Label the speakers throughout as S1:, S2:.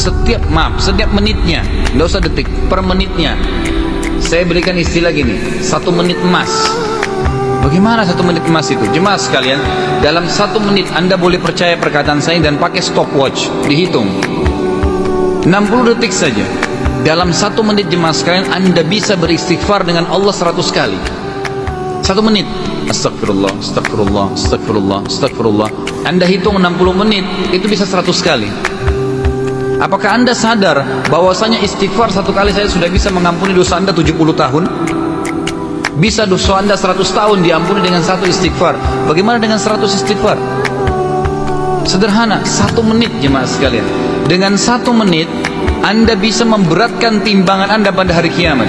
S1: setiap menitnya, nggak usah detik, per menitnya. Saya berikan istilah gini, 1 menit emas. Bagaimana 1 menit emas itu? Jemaah sekalian, dalam 1 menit Anda boleh percaya perkataan saya dan pakai stopwatch, dihitung 60 detik saja. Dalam 1 menit jemaah sekalian Anda bisa beristighfar dengan Allah 100 kali. 1 menit, astagfirullah, astagfirullah, astagfirullah, astagfirullah. Anda hitung 60 menit, itu bisa 100 kali. Apakah Anda sadar bahwasanya istighfar 1 kali saya sudah bisa mengampuni dosa Anda 70 tahun? Bisa dosa Anda 100 tahun diampuni dengan 1 istighfar. Bagaimana dengan 100 istighfar? Sederhana, 1 menit jemaah sekalian. Dengan 1 menit Anda bisa memberatkan timbangan Anda pada hari kiamat.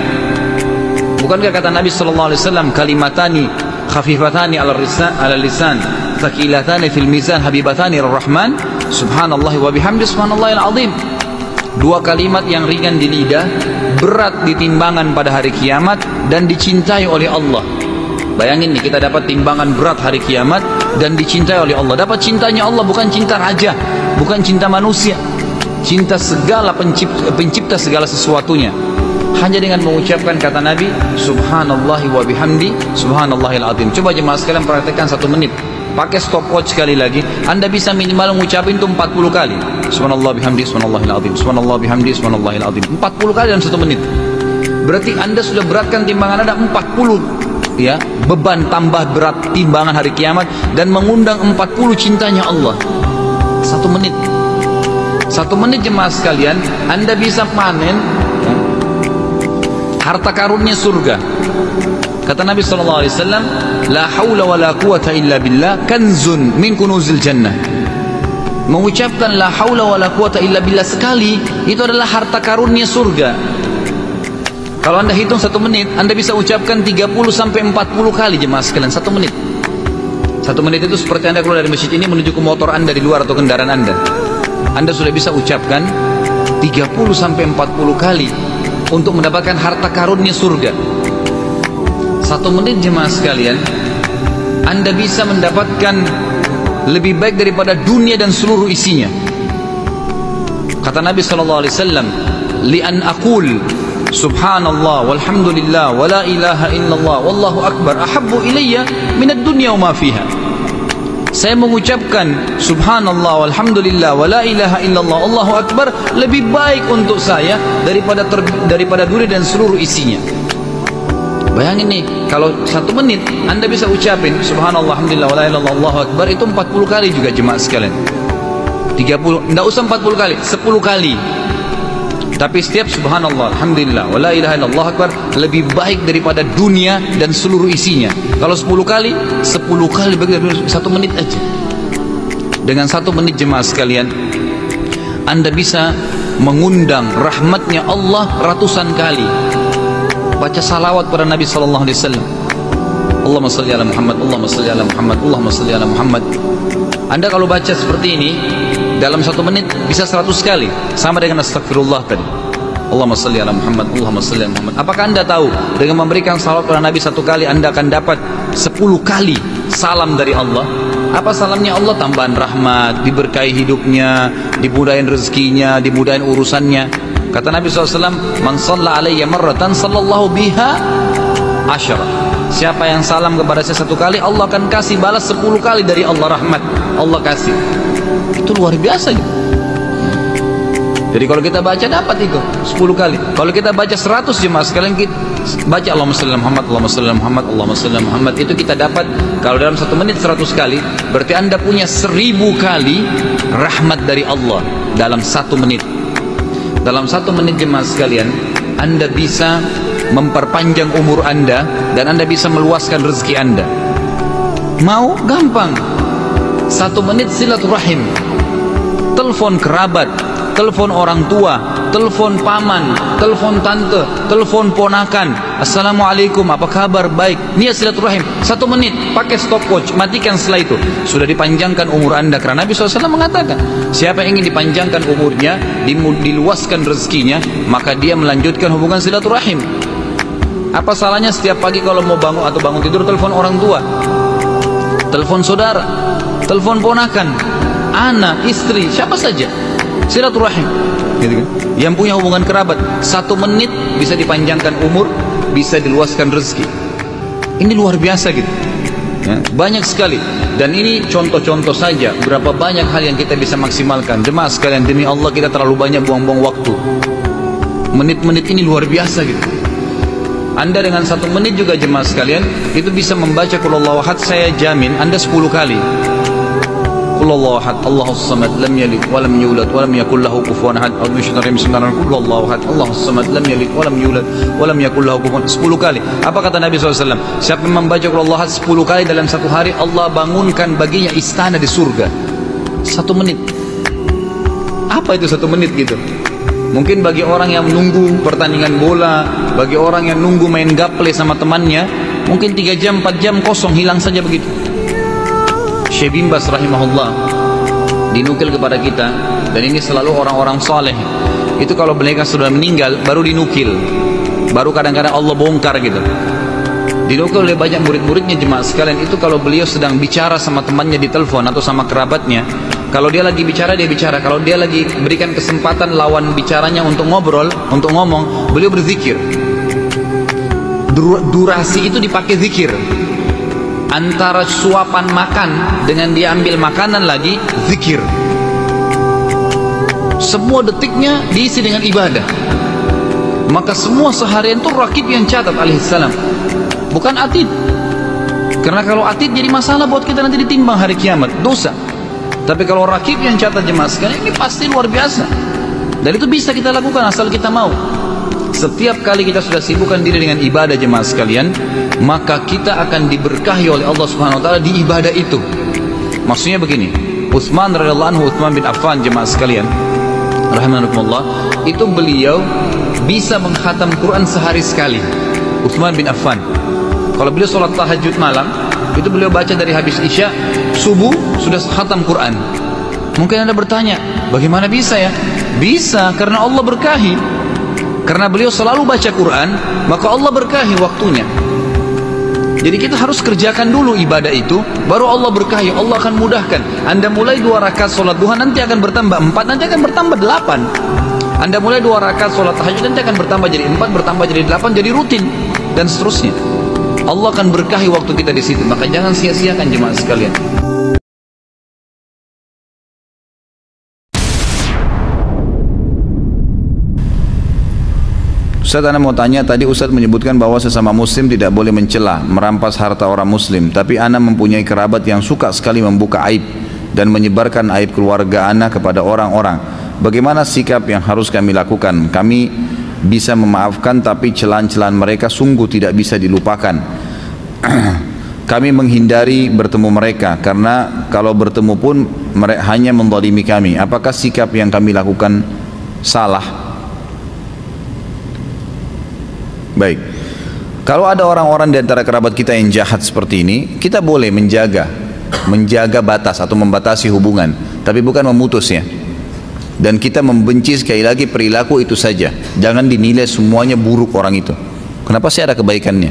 S1: Bukankah kata Nabi SAW, kalimatani khafifatani ala lisan, thaqilatani fil mizan, habibatani ar-Rahman, subhanallahi wa bihamdi, subhanallahil azim. 2 kalimat yang ringan di lidah, berat di timbangan pada hari kiamat, dan dicintai oleh Allah. Bayangin nih, kita dapat timbangan berat hari kiamat dan dicintai oleh Allah. Dapat cintanya Allah, bukan cinta raja, bukan cinta manusia, cinta segala pencipta segala sesuatunya. Hanya dengan mengucapkan kata Nabi, subhanallahi wa bihamdi, subhanallahil azim. Coba jemaah sekalian praktekkan 1 menit. Pakai stopwatch sekali lagi, Anda bisa minimal mengucapin itu 40 kali. Subhanallah bihamdi, subhanallahil azim. Subhanallah bihamdi, subhanallahil azim. 40 kali dalam 1 menit. Berarti Anda sudah beratkan timbangan Anda 40, ya, beban tambah berat timbangan hari kiamat, dan mengundang 40 cintanya Allah. 1 menit. 1 menit jemaah sekalian, Anda bisa panen harta karunnya surga. Kata Nabi SAW, la hawla wa la quwata illa billah kanzun min kunuzil jannah. Mengucapkan la hawla wa la quwata illa billah sekali, itu adalah harta karunnya surga. Kalau Anda hitung 1 menit, Anda bisa ucapkan 30 sampai 40 kali jemaah sekalian. 1 menit. 1 menit itu seperti Anda keluar dari masjid ini menuju ke motor Anda di luar atau kendaraan Anda. Anda sudah bisa ucapkan 30 sampai 40 kali untuk mendapatkan harta karunnya surga. 1 menit jemaah sekalian, Anda bisa mendapatkan lebih baik daripada dunia dan seluruh isinya. Kata Nabi SAW, li an aqul subhanallah walhamdulillah wa la ilaha illallah wallahu akbar ahabbu ilayya minad dunya wa ma fiha. Saya mengucapkan subhanallah walhamdulillah wa la ilaha illallah allahu akbar lebih baik untuk saya daripada dunia dan seluruh isinya. Bayangin nih, kalau 1 menit Anda bisa ucapin subhanallah alhamdulillah wa la ilaha illallah allahu akbar, itu 40 kali juga jemaah sekalian. 30, enggak usah 40 kali, 10 kali. Tapi setiap subhanallah alhamdulillah wa la ilaha illallah akbar lebih baik daripada dunia dan seluruh isinya. Kalau 10 kali, 10 kali bagi 1 menit aja. Dengan 1 menit jemaah sekalian, Anda bisa mengundang rahmatnya Allah ratusan kali. Baca salawat pada Nabi SAW. Allahumma salli ala Muhammad, Allahumma salli ala Muhammad, Allahumma salli ala Muhammad. Anda kalau baca seperti ini dalam 1 menit bisa 100 kali, sama dengan astagfirullah tadi. Allahumma salli ala Muhammad, Allahumma salli ala Muhammad. Apakah Anda tahu dengan memberikan salawat pada Nabi 1 kali Anda akan dapat 10 kali salam dari Allah? Apa salamnya Allah? Tambahan rahmat, diberkahi hidupnya, dimudahin rezekinya, dimudahin urusannya. Kata Nabi SAW, man shalla alayya marratan sallallahu biha asyara. Siapa yang salam kepada saya 1 kali, Allah akan kasih balas 10 kali dari Allah, rahmat Allah kasih. Itu luar biasa gitu. Jadi kalau kita baca dapat itu 10 kali. Kalau kita baca 100 jemaah sekalian, kita baca Allahumma shalli ala Muhammad, Allahumma shalli ala Muhammad, Allahumma shalli ala Muhammad, itu kita dapat. Kalau dalam 1 menit 100 kali, berarti Anda punya 1000 kali rahmat dari Allah dalam 1 menit. Dalam 1 menit jemaah sekalian, Anda bisa memperpanjang umur Anda dan Anda bisa meluaskan rezeki Anda. Mau? Gampang. 1 menit silaturahim. Telepon kerabat, telepon orang tua, telepon paman, telepon tante, telepon ponakan. Assalamualaikum, apa kabar? Baik. Niat silaturahim. 1 menit, pakai stopwatch, matikan setelah itu. Sudah dipanjangkan umur Anda, karena Nabi SAW mengatakan, siapa yang ingin dipanjangkan umurnya, diluaskan rezekinya, maka dia melanjutkan hubungan silaturahim. Apa salahnya setiap pagi kalau mau bangun atau bangun tidur, telepon orang tua, telepon saudara, telepon ponakan, anak, istri, siapa saja. silaturahim, gitu kan? Yang punya hubungan kerabat, 1 menit bisa dipanjangkan umur, bisa diluaskan rezeki. Ini luar biasa gitu. Ya, banyak sekali. Dan ini contoh-contoh saja. Berapa banyak hal yang kita bisa maksimalkan. Jemaah sekalian, demi Allah kita terlalu banyak buang-buang waktu. Menit-menit ini luar biasa gitu. Anda dengan 1 menit juga jemaah sekalian itu bisa membaca Qul Huwallahu Ahad, saya jamin Anda 10 kali. Qul Huwallahu Ahad, Allahus Samad, lam yalid wa lam yulad wa lam yakul lahu kufuwan ahad. Bismillahirrahmanirrahim. Qul Huwallahu Ahad, Allahus Samad, lam yalid wa lam yulad wa lam yakul lahu kufuwan. 10 kali. Apa kata Nabi SAW? Siapa yang membaca Qul Huwallahu Ahad 10 kali dalam 1 hari, Allah bangunkan baginya istana di surga. 1 menit. Apa itu 1 menit gitu? Mungkin bagi orang yang menunggu pertandingan bola, bagi orang yang nunggu main gaple sama temannya, mungkin 3 jam, 4 jam kosong, hilang saja begitu. Syekh bin Baz rahimahullah dinukil kepada kita, dan ini selalu orang-orang saleh. Itu kalau mereka sudah meninggal, baru dinukil. Baru kadang-kadang Allah bongkar gitu. Dinukil oleh banyak murid-muridnya jemaah sekalian, itu kalau beliau sedang bicara sama temannya di telepon atau sama kerabatnya, kalau dia lagi bicara, dia bicara. Kalau dia lagi berikan kesempatan lawan bicaranya untuk ngobrol, untuk ngomong, beliau berzikir. Durasi itu dipakai zikir. Antara suapan makan dengan dia ambil makanan lagi, zikir. Semua detiknya diisi dengan ibadah. Maka semua seharian itu rakib yang catat alaihissalam, bukan atid. Karena kalau atid jadi masalah buat kita nanti ditimbang hari kiamat, dosa. Tapi kalau rakib yang catat jemaah sekalian, ini pasti luar biasa. Dan itu bisa kita lakukan asal kita mau. Setiap kali kita sudah sibukkan diri dengan ibadah jemaah sekalian, maka kita akan diberkahi oleh Allah Subhanahu wa taala di ibadah itu. Maksudnya begini, Utsman radhiyallahu anhu, Utsman bin Affan jemaah sekalian, rahimakumullah, itu beliau bisa mengkhatam Quran sehari sekali. Utsman bin Affan, kalau beliau sholat tahajud malam, itu beliau baca dari habis Isya, subuh sudah khatam Quran. Mungkin Anda bertanya, bagaimana bisa ya? Bisa, karena Allah berkahi. Karena beliau selalu baca Quran, maka Allah berkahi waktunya. Jadi kita harus kerjakan dulu ibadah itu, baru Allah berkahi, Allah akan mudahkan. Anda mulai 2 rakaat sholat duha, nanti akan bertambah 4, nanti akan bertambah 8. Anda mulai 2 rakaat sholat tahajud, nanti akan bertambah jadi 4, bertambah jadi 8, jadi rutin, dan seterusnya. Allah akan berkahi waktu kita di situ. Maka jangan sia-siakan jemaah sekalian. Ustaz, Anda mau tanya, tadi Ustaz menyebutkan bahwa sesama muslim tidak boleh mencela, merampas harta orang muslim. Tapi Anda mempunyai kerabat yang suka sekali membuka aib dan menyebarkan aib keluarga Anda kepada orang-orang. Bagaimana sikap yang harus kami lakukan? Kami bisa memaafkan, tapi celaan-celaan mereka sungguh tidak bisa dilupakan. Kami menghindari bertemu mereka, karena kalau bertemu pun mereka hanya menzalimi kami. Apakah sikap yang kami lakukan salah? Baik, kalau ada orang-orang di antara kerabat kita yang jahat seperti ini, kita boleh menjaga batas atau membatasi hubungan, tapi bukan memutusnya. Dan kita membenci sekali lagi perilaku itu saja. Jangan dinilai semuanya buruk orang itu. Kenapa sih ada kebaikannya?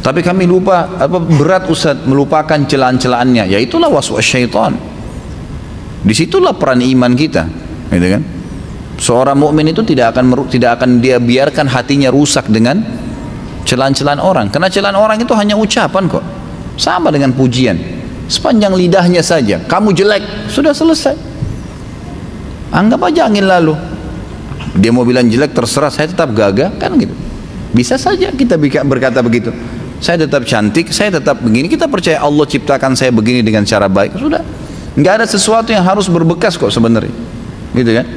S1: Tapi kami lupa, berat Ustaz melupakan celaan-celaannya. Ya itulah waswas syaitan. Disitulah peran iman kita, gitu kan? Seorang mukmin itu tidak akan dia biarkan hatinya rusak dengan celaan-celaan orang. Karena celaan orang itu hanya ucapan kok. Sama dengan pujian. Sepanjang lidahnya saja, kamu jelek, sudah selesai. Anggap aja angin lalu. Dia mau bilang jelek, terserah, saya tetap gagah, kan gitu. Bisa saja kita berkata begitu. Saya tetap cantik, saya tetap begini. Kita percaya Allah ciptakan saya begini dengan cara baik. Sudah. Nggak ada sesuatu yang harus berbekas kok sebenarnya. Gitu kan?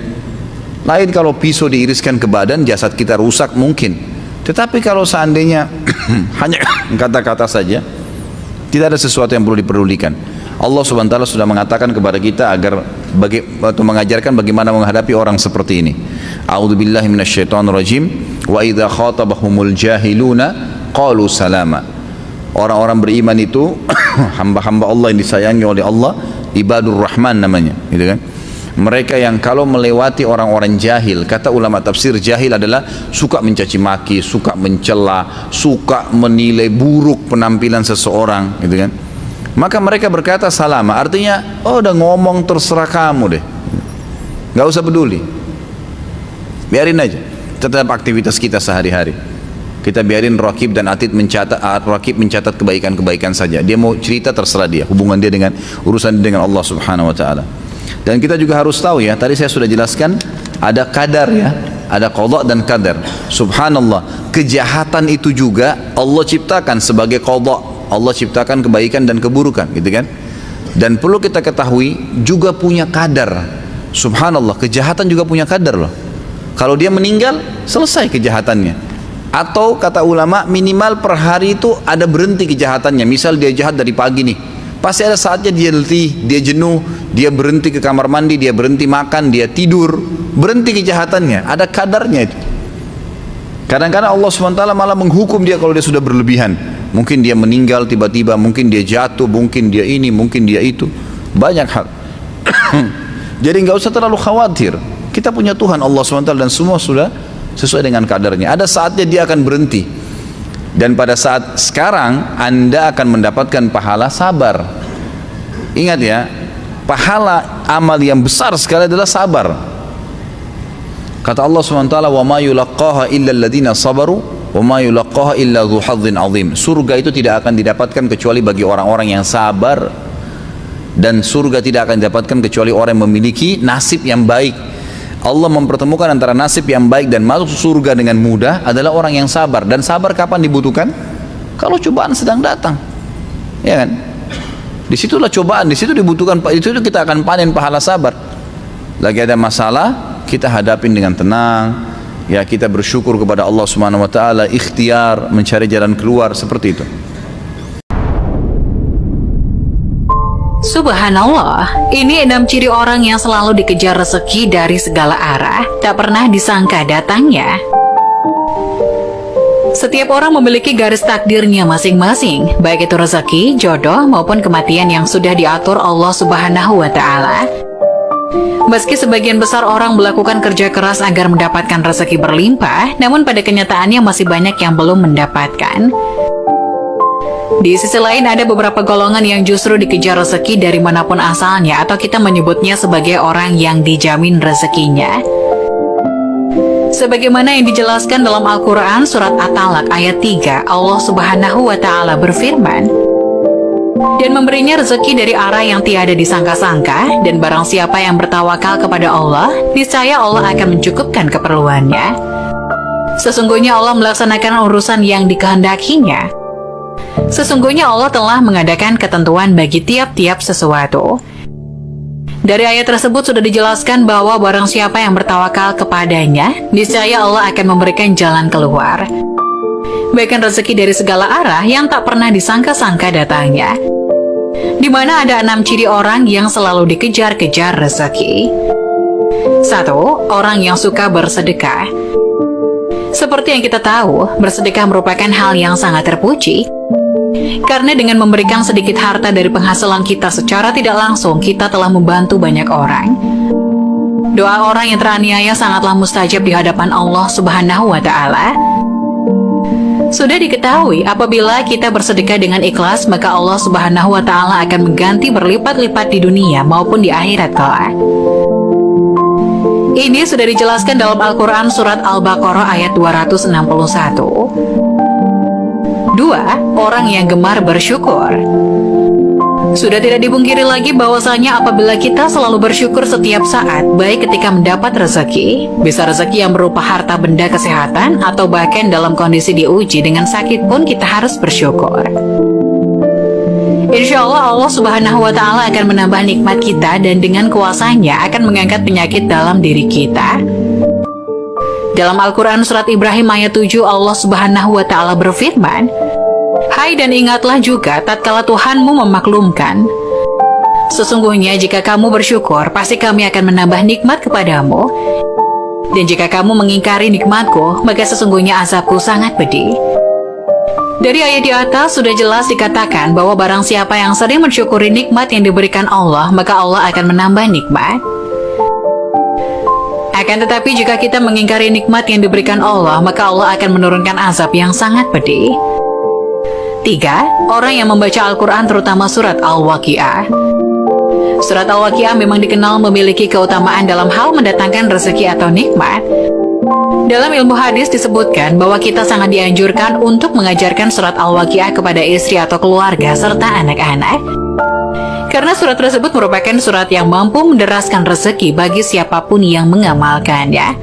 S1: Lain kalau pisau diiriskan ke badan, jasad kita rusak mungkin. Tetapi kalau seandainya hanya kata-kata saja, tidak ada sesuatu yang perlu dipedulikan. Allah Subhanahu wa taala sudah mengatakan kepada kita agar mengajarkan bagaimana menghadapi orang seperti ini. A'udzubillahi minasyaitonirrajim. Wa idza khatabahumul jahiluna qalu salama. Orang-orang beriman itu hamba-hamba Allah yang disayangi oleh Allah, ibadur rahman namanya, gitu kan? Mereka yang kalau melewati orang-orang jahil, kata ulama tafsir, jahil adalah suka mencaci maki, suka mencela, suka menilai buruk penampilan seseorang, gitu kan? Maka mereka berkata salama, artinya, oh udah ngomong terserah kamu deh.
S2: Nggak usah peduli, biarin aja, tetap aktivitas kita sehari-hari. Kita biarin Raqib dan Atid mencatat, Raqib mencatat kebaikan-kebaikan saja. Dia mau cerita terserah dia, hubungan dia dengan urusan dia dengan Allah Subhanahu wa taala. Dan kita juga harus tahu ya, tadi saya sudah jelaskan ada qadar ya, ada qada dan qadar. Subhanallah, kejahatan itu juga Allah ciptakan sebagai qada. Allah ciptakan kebaikan dan keburukan, gitu kan? Dan perlu kita ketahui juga punya qadar. Subhanallah, kejahatan juga punya qadar loh. Kalau dia meninggal, selesai kejahatannya. Atau kata ulama minimal per hari itu ada berhenti kejahatannya. Misal dia jahat dari pagi nih, pasti ada saatnya dia letih, dia jenuh, dia berhenti ke kamar mandi, dia berhenti makan, dia tidur, berhenti kejahatannya. Ada kadarnya itu. Kadang-kadang Allah SWT malah menghukum dia kalau dia sudah berlebihan. Mungkin dia meninggal tiba-tiba, mungkin dia jatuh, mungkin dia ini, mungkin dia itu, banyak hal. Jadi nggak usah terlalu khawatir. Kita punya Tuhan Allah SWT dan semua sudah sesuai dengan kadarnya. Ada saatnya dia akan berhenti. Dan pada saat sekarang Anda akan mendapatkan pahala sabar. Ingat ya, pahala amal yang besar sekali adalah sabar. Kata Allah SWT, "Wa ma yulaqqaha illa alladziina sabaru wa ma yulaqqaha illa dzu hadzin 'adzim." Surga itu tidak akan didapatkan kecuali bagi orang-orang yang sabar, dan surga tidak akan didapatkan kecuali orang yang memiliki nasib yang baik. Allah mempertemukan antara nasib yang baik dan masuk surga dengan mudah adalah orang yang sabar. Dan sabar kapan dibutuhkan? Kalau cobaan sedang datang, ya kan? Disitulah cobaan, disitu dibutuhkan, disitu kita akan panen pahala sabar. Lagi ada masalah, kita hadapin dengan tenang, ya kita bersyukur kepada Allah Subhanahu Wa Taala, ikhtiar mencari jalan keluar seperti itu.
S3: Subhanallah, ini 6 ciri orang yang selalu dikejar rezeki dari segala arah, tak pernah disangka datangnya. Setiap orang memiliki garis takdirnya masing-masing, baik itu rezeki, jodoh, maupun kematian yang sudah diatur Allah Subhanahu wa Ta'ala. Meski sebagian besar orang melakukan kerja keras agar mendapatkan rezeki berlimpah, namun pada kenyataannya masih banyak yang belum mendapatkan. Di sisi lain ada beberapa golongan yang justru dikejar rezeki dari manapun asalnya, atau kita menyebutnya sebagai orang yang dijamin rezekinya. Sebagaimana yang dijelaskan dalam Al-Quran surat At-Talaq ayat 3, Allah Subhanahu wa Ta'ala berfirman, "Dan memberinya rezeki dari arah yang tiada disangka-sangka, dan barang siapa yang bertawakal kepada Allah, niscaya Allah akan mencukupkan keperluannya. Sesungguhnya Allah melaksanakan urusan yang dikehendakinya. Sesungguhnya Allah telah mengadakan ketentuan bagi tiap-tiap sesuatu." Dari ayat tersebut sudah dijelaskan bahwa barang siapa yang bertawakal kepadanya, niscaya Allah akan memberikan jalan keluar. Bahkan rezeki dari segala arah yang tak pernah disangka-sangka datangnya. Di mana ada 6 ciri orang yang selalu dikejar-kejar rezeki. 1. Orang yang suka bersedekah. Seperti yang kita tahu, bersedekah merupakan hal yang sangat terpuji. Karena dengan memberikan sedikit harta dari penghasilan kita secara tidak langsung, kita telah membantu banyak orang. Doa orang yang teraniaya sangatlah mustajab di hadapan Allah Subhanahu wa Ta'ala. Sudah diketahui, apabila kita bersedekah dengan ikhlas, maka Allah Subhanahu wa Ta'ala akan mengganti berlipat-lipat di dunia maupun di akhirat kelak. Ini sudah dijelaskan dalam Al-Quran surat Al-Baqarah ayat 261. 2. Orang yang gemar bersyukur. Sudah tidak dipungkiri lagi bahwasanya apabila kita selalu bersyukur setiap saat, baik ketika mendapat rezeki, bisa rezeki yang berupa harta benda, kesehatan, atau bahkan dalam kondisi diuji dengan sakit pun kita harus bersyukur. Insya Allah, Allah Subhanahu wa Ta'ala akan menambah nikmat kita dan dengan kuasanya akan mengangkat penyakit dalam diri kita. Dalam Al-Quran surat Ibrahim ayat 7, Allah Subhanahu wa Ta'ala berfirman, "Hai, dan ingatlah juga tatkala Tuhanmu memaklumkan. Sesungguhnya jika kamu bersyukur, pasti kami akan menambah nikmat kepadamu. Dan jika kamu mengingkari nikmatku, maka sesungguhnya azabku sangat pedih." Dari ayat di atas sudah jelas dikatakan bahwa barang siapa yang sering mensyukuri nikmat yang diberikan Allah, maka Allah akan menambah nikmat. Akan tetapi jika kita mengingkari nikmat yang diberikan Allah, maka Allah akan menurunkan azab yang sangat pedih. 3. Orang yang membaca Al-Quran terutama surat Al-Waqi'ah. Surat Al-Waqiah memang dikenal memiliki keutamaan dalam hal mendatangkan rezeki atau nikmat. Dalam ilmu hadis disebutkan bahwa kita sangat dianjurkan untuk mengajarkan surat Al-Waqiah kepada istri atau keluarga serta anak-anak. Karena surat tersebut merupakan surat yang mampu menderaskan rezeki bagi siapapun yang mengamalkannya.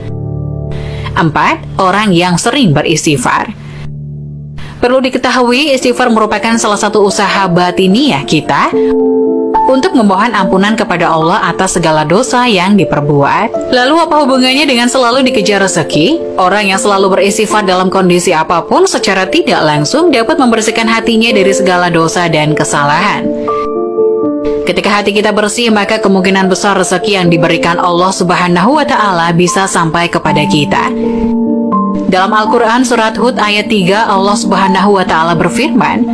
S3: 4. Orang yang sering beristighfar. Perlu diketahui, istighfar merupakan salah satu usaha batiniah kita untuk memohon ampunan kepada Allah atas segala dosa yang diperbuat. Lalu apa hubungannya dengan selalu dikejar rezeki? Orang yang selalu beristighfar dalam kondisi apapun secara tidak langsung dapat membersihkan hatinya dari segala dosa dan kesalahan. Ketika hati kita bersih, maka kemungkinan besar rezeki yang diberikan Allah Subhanahu wa Ta'ala bisa sampai kepada kita. Dalam Al-Quran surat Hud ayat 3, Allah Subhanahu wa Ta'ala berfirman,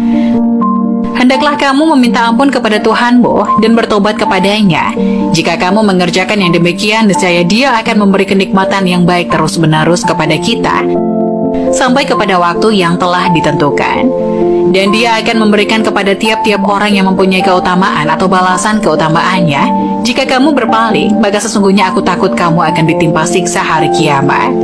S3: "Hendaklah kamu meminta ampun kepada Tuhanmu dan bertobat kepadanya. Jika kamu mengerjakan yang demikian, niscaya Dia akan memberi kenikmatan yang baik terus-menerus kepada kita sampai kepada waktu yang telah ditentukan. Dan Dia akan memberikan kepada tiap-tiap orang yang mempunyai keutamaan atau balasan keutamaannya. Jika kamu berpaling, maka sesungguhnya aku takut kamu akan ditimpa siksa hari kiamat."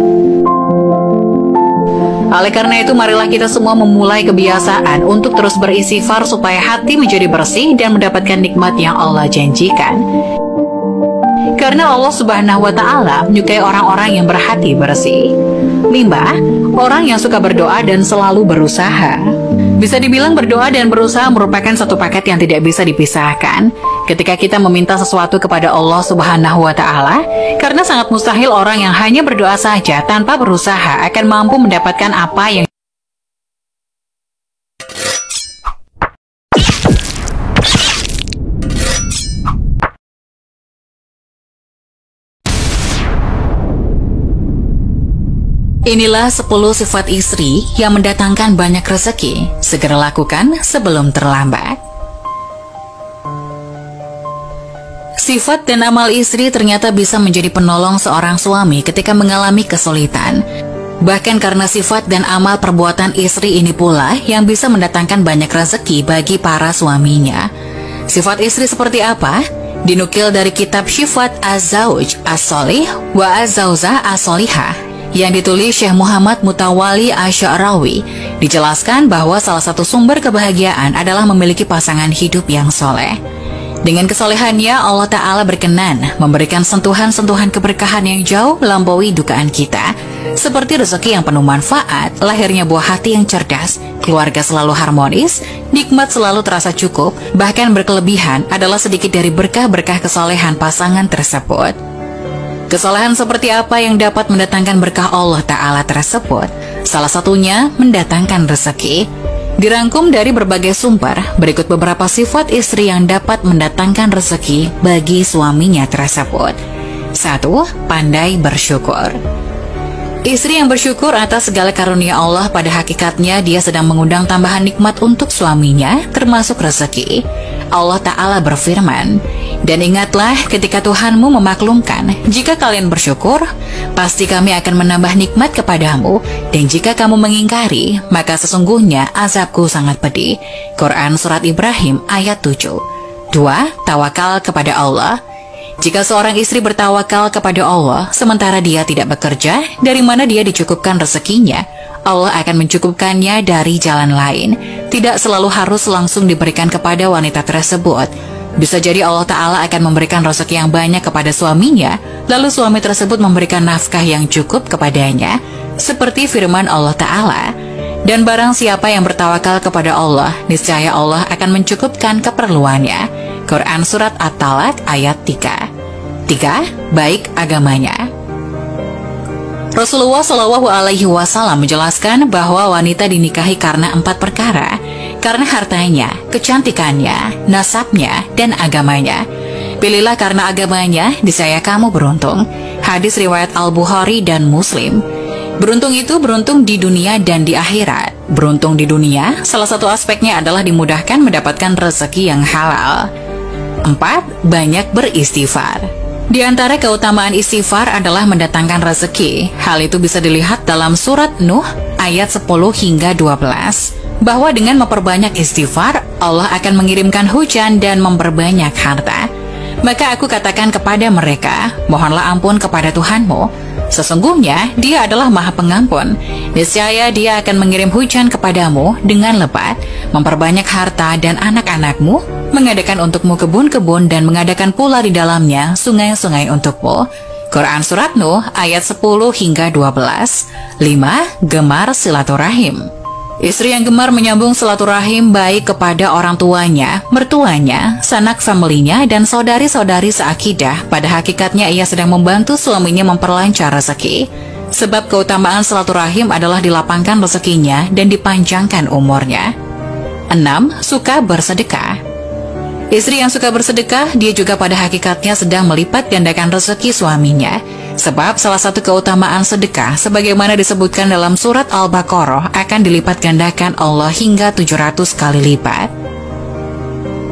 S3: Oleh karena itu, marilah kita semua memulai kebiasaan untuk terus beristighfar supaya hati menjadi bersih dan mendapatkan nikmat yang Allah janjikan. Karena Allah Subhanahu wa Ta'ala menyukai orang-orang yang berhati bersih. 5. Orang yang suka berdoa dan selalu berusaha. Bisa dibilang berdoa dan berusaha merupakan satu paket yang tidak bisa dipisahkan. Ketika kita meminta sesuatu kepada Allah Subhanahu wa Ta'ala, karena sangat mustahil orang yang hanya berdoa saja tanpa berusaha akan mampu mendapatkan apa yang Inilah 10 sifat istri yang mendatangkan banyak rezeki. Segera lakukan sebelum terlambat. Sifat dan amal istri ternyata bisa menjadi penolong seorang suami ketika mengalami kesulitan. Bahkan karena sifat dan amal perbuatan istri ini pula yang bisa mendatangkan banyak rezeki bagi para suaminya. Sifat istri seperti apa? Dinukil dari kitab Syifat Az-Zawj As-Solih wa Az-Zawzah As-Solihah yang ditulis Syekh Muhammad Mutawalli Asy'arawi. Dijelaskan bahwa salah satu sumber kebahagiaan adalah memiliki pasangan hidup yang soleh. Dengan kesolehannya, Allah Ta'ala berkenan memberikan sentuhan-sentuhan keberkahan yang jauh melampaui dugaan kita, seperti rezeki yang penuh manfaat, lahirnya buah hati yang cerdas, keluarga selalu harmonis, nikmat selalu terasa cukup, bahkan berkelebihan adalah sedikit dari berkah-berkah kesolehan pasangan tersebut. Kesalahan seperti apa yang dapat mendatangkan berkah Allah Ta'ala tersebut? Salah satunya mendatangkan rezeki. Dirangkum dari berbagai sumber, berikut beberapa sifat istri yang dapat mendatangkan rezeki bagi suaminya tersebut. 1. Pandai bersyukur. Istri yang bersyukur atas segala karunia Allah pada hakikatnya dia sedang mengundang tambahan nikmat untuk suaminya, termasuk rezeki. Allah Ta'ala berfirman, "Dan ingatlah ketika Tuhanmu memaklumkan, jika kalian bersyukur, pasti kami akan menambah nikmat kepadamu, dan jika kamu mengingkari, maka sesungguhnya azabku sangat pedih." Quran Surat Ibrahim ayat 7. 2. Tawakal kepada Allah. Jika seorang istri bertawakal kepada Allah, sementara dia tidak bekerja, dari mana dia dicukupkan rezekinya? Allah akan mencukupkannya dari jalan lain. Tidak selalu harus langsung diberikan kepada wanita tersebut. Bisa jadi Allah Ta'ala akan memberikan rezeki yang banyak kepada suaminya, lalu suami tersebut memberikan nafkah yang cukup kepadanya. Seperti firman Allah Ta'ala, "Dan barang siapa yang bertawakal kepada Allah, niscaya Allah akan mencukupkan keperluannya." Quran Surat At-Talaq ayat 3. 3. Baik agamanya. Rasulullah Shallallahu Alaihi Wasallam menjelaskan bahwa wanita dinikahi karena 4 perkara, karena hartanya, kecantikannya, nasabnya, dan agamanya. Pilihlah karena agamanya, niscaya kamu beruntung. Hadis riwayat Al-Bukhari dan Muslim. Beruntung itu beruntung di dunia dan di akhirat. Beruntung di dunia, salah satu aspeknya adalah dimudahkan mendapatkan rezeki yang halal. 4. Banyak beristighfar. Di antara keutamaan istighfar adalah mendatangkan rezeki. Hal itu bisa dilihat dalam surat Nuh ayat 10 hingga 12, bahwa dengan memperbanyak istighfar, Allah akan mengirimkan hujan dan memperbanyak harta. Maka aku katakan kepada mereka, mohonlah ampun kepada Tuhanmu. Sesungguhnya Dia adalah Maha Pengampun. Niscaya Dia akan mengirim hujan kepadamu dengan lebat, memperbanyak harta dan anak-anakmu, mengadakan untukmu kebun-kebun dan mengadakan pula di dalamnya sungai-sungai untukmu. Quran Surat Nuh ayat 10 hingga 12. 5. Gemar silaturahim. Istri yang gemar menyambung silaturahim baik kepada orang tuanya, mertuanya, sanak familinya, dan saudari-saudari seakidah. Pada hakikatnya ia sedang membantu suaminya memperlancar rezeki. Sebab keutamaan silaturahim adalah dilapangkan rezekinya dan dipanjangkan umurnya. 6. Suka bersedekah. Istri yang suka bersedekah, dia juga pada hakikatnya sedang melipat gandakan rezeki suaminya. Sebab salah satu keutamaan sedekah, sebagaimana disebutkan dalam surat Al-Baqarah, akan dilipat gandakan Allah hingga 700 kali lipat.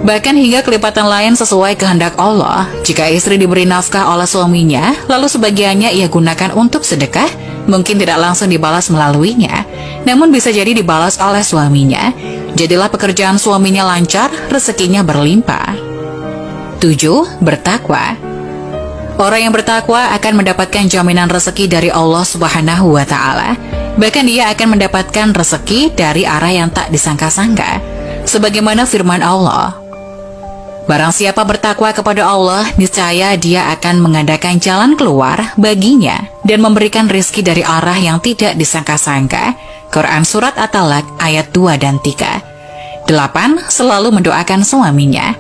S3: Bahkan hingga kelipatan lain sesuai kehendak Allah. Jika istri diberi nafkah oleh suaminya, lalu sebagiannya ia gunakan untuk sedekah, mungkin tidak langsung dibalas melaluinya, namun bisa jadi dibalas oleh suaminya. Jadilah pekerjaan suaminya lancar, rezekinya berlimpah. 7. Bertakwa. Orang yang bertakwa akan mendapatkan jaminan rezeki dari Allah Subhanahu wa Ta'ala. Bahkan dia akan mendapatkan rezeki dari arah yang tak disangka-sangka. Sebagaimana firman Allah, barang siapa bertakwa kepada Allah, niscaya Dia akan mengadakan jalan keluar baginya dan memberikan rezeki dari arah yang tidak disangka-sangka. Quran Surat At-Talaq ayat 2 dan 3. 8. Selalu mendoakan suaminya.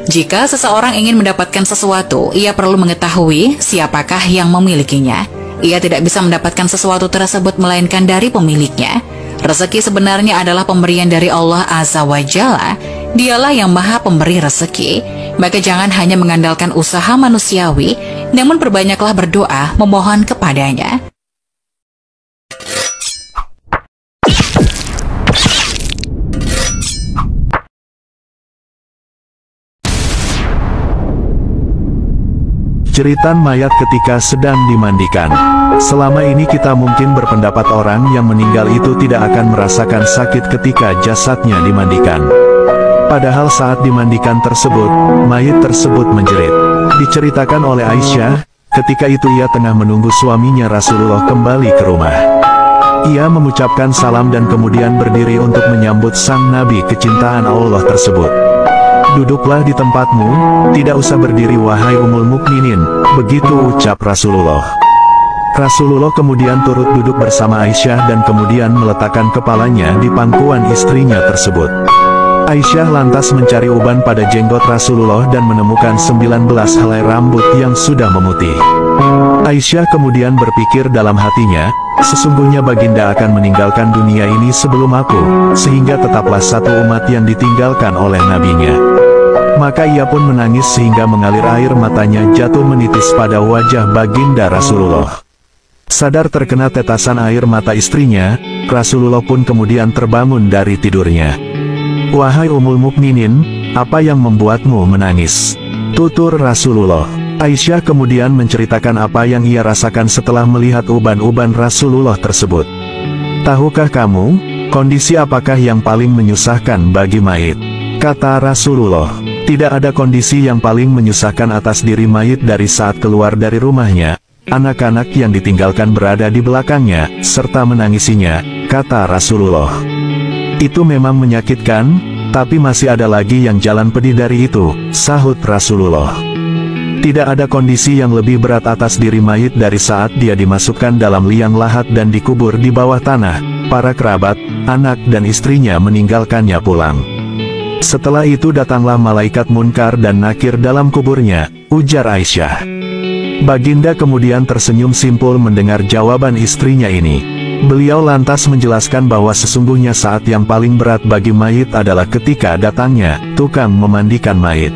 S3: Jika seseorang ingin mendapatkan sesuatu, ia perlu mengetahui siapakah yang memilikinya. Ia tidak bisa mendapatkan sesuatu tersebut melainkan dari pemiliknya. Rezeki sebenarnya adalah pemberian dari Allah Azza wa Jalla. Dialah yang Maha Pemberi rezeki. Maka jangan hanya mengandalkan usaha manusiawi, namun perbanyaklah berdoa memohon kepadanya.
S4: Jeritan mayat ketika sedang dimandikan. Selama ini kita mungkin berpendapat orang yang meninggal itu tidak akan merasakan sakit ketika jasadnya dimandikan. Padahal saat dimandikan tersebut, mayat tersebut menjerit. Diceritakan oleh Aisyah, ketika itu ia tengah menunggu suaminya Rasulullah kembali ke rumah. Ia mengucapkan salam dan kemudian berdiri untuk menyambut sang Nabi kecintaan Allah tersebut. Duduklah di tempatmu, tidak usah berdiri wahai Ummul Mukminin, begitu ucap Rasulullah. Rasulullah kemudian turut duduk bersama Aisyah dan kemudian meletakkan kepalanya di pangkuan istrinya tersebut. Aisyah lantas mencari uban pada jenggot Rasulullah dan menemukan 19 helai rambut yang sudah memutih. Aisyah kemudian berpikir dalam hatinya, sesungguhnya baginda akan meninggalkan dunia ini sebelum aku, sehingga tetaplah satu umat yang ditinggalkan oleh nabinya. Maka ia pun menangis sehingga mengalir air matanya jatuh menitis pada wajah baginda Rasulullah. Sadar terkena tetesan air mata istrinya, Rasulullah pun kemudian terbangun dari tidurnya. Wahai Ummul Mukminin, apa yang membuatmu menangis? Tutur Rasulullah. Aisyah kemudian menceritakan apa yang ia rasakan setelah melihat uban-uban Rasulullah tersebut. Tahukah kamu, kondisi apakah yang paling menyusahkan bagi mayit? Kata Rasulullah, tidak ada kondisi yang paling menyusahkan atas diri mayit dari saat keluar dari rumahnya, anak-anak yang ditinggalkan berada di belakangnya, serta menangisinya, kata Rasulullah. Itu memang menyakitkan, tapi masih ada lagi yang jalan pedih dari itu, sahut Rasulullah. Tidak ada kondisi yang lebih berat atas diri mayit dari saat dia dimasukkan dalam liang lahat dan dikubur di bawah tanah, para kerabat, anak dan istrinya meninggalkannya pulang. Setelah itu datanglah malaikat Munkar dan Nakir dalam kuburnya, ujar Aisyah. Baginda kemudian tersenyum simpul mendengar jawaban istrinya ini. Beliau lantas menjelaskan bahwa sesungguhnya saat yang paling berat bagi mayit adalah ketika datangnya tukang memandikan mayit.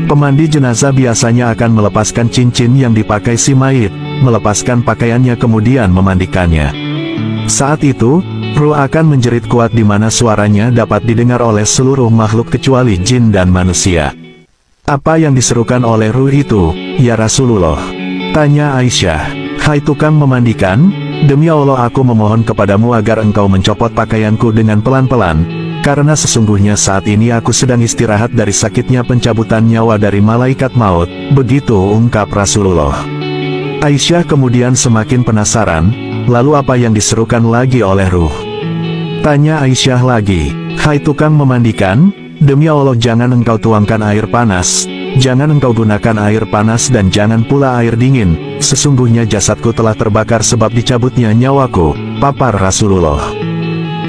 S4: Pemandi jenazah biasanya akan melepaskan cincin yang dipakai si mayit, melepaskan pakaiannya kemudian memandikannya. Saat itu, ruh akan menjerit kuat di mana suaranya dapat didengar oleh seluruh makhluk kecuali jin dan manusia. Apa yang diserukan oleh ruh itu, ya Rasulullah? Tanya Aisyah. Hai tukang memandikan, demi Allah aku memohon kepadamu agar engkau mencopot pakaianku dengan pelan-pelan, karena sesungguhnya saat ini aku sedang istirahat dari sakitnya pencabutan nyawa dari malaikat maut, begitu ungkap Rasulullah. Aisyah kemudian semakin penasaran, lalu apa yang diserukan lagi oleh ruh? Tanya Aisyah lagi, hai tukang memandikan, demi Allah jangan engkau tuangkan air panas, jangan engkau gunakan air panas dan jangan pula air dingin, sesungguhnya jasadku telah terbakar sebab dicabutnya nyawaku, papar Rasulullah.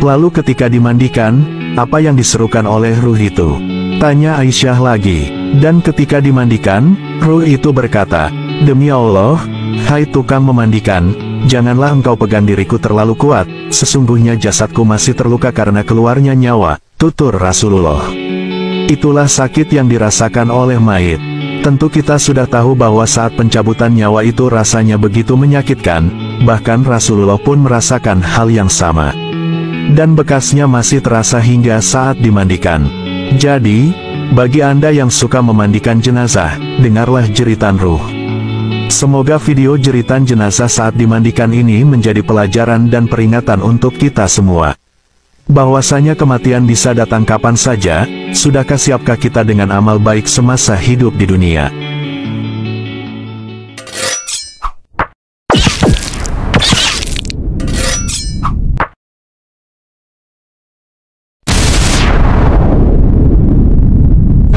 S4: Lalu ketika dimandikan, apa yang diserukan oleh ruh itu? Tanya Aisyah lagi, dan ketika dimandikan, ruh itu berkata, demi Allah, hai tukang memandikan, janganlah engkau pegang diriku terlalu kuat, sesungguhnya jasadku masih terluka karena keluarnya nyawa, tutur Rasulullah. Itulah sakit yang dirasakan oleh mayit. Tentu kita sudah tahu bahwa saat pencabutan nyawa itu rasanya begitu menyakitkan, bahkan Rasulullah pun merasakan hal yang sama. Dan bekasnya masih terasa hingga saat dimandikan. Jadi, bagi Anda yang suka memandikan jenazah, dengarlah jeritan ruh. Semoga video jeritan jenazah saat dimandikan ini menjadi pelajaran dan peringatan untuk kita semua. Bahwasanya kematian bisa datang kapan saja, sudahkah siapkah kita dengan amal baik semasa hidup di dunia?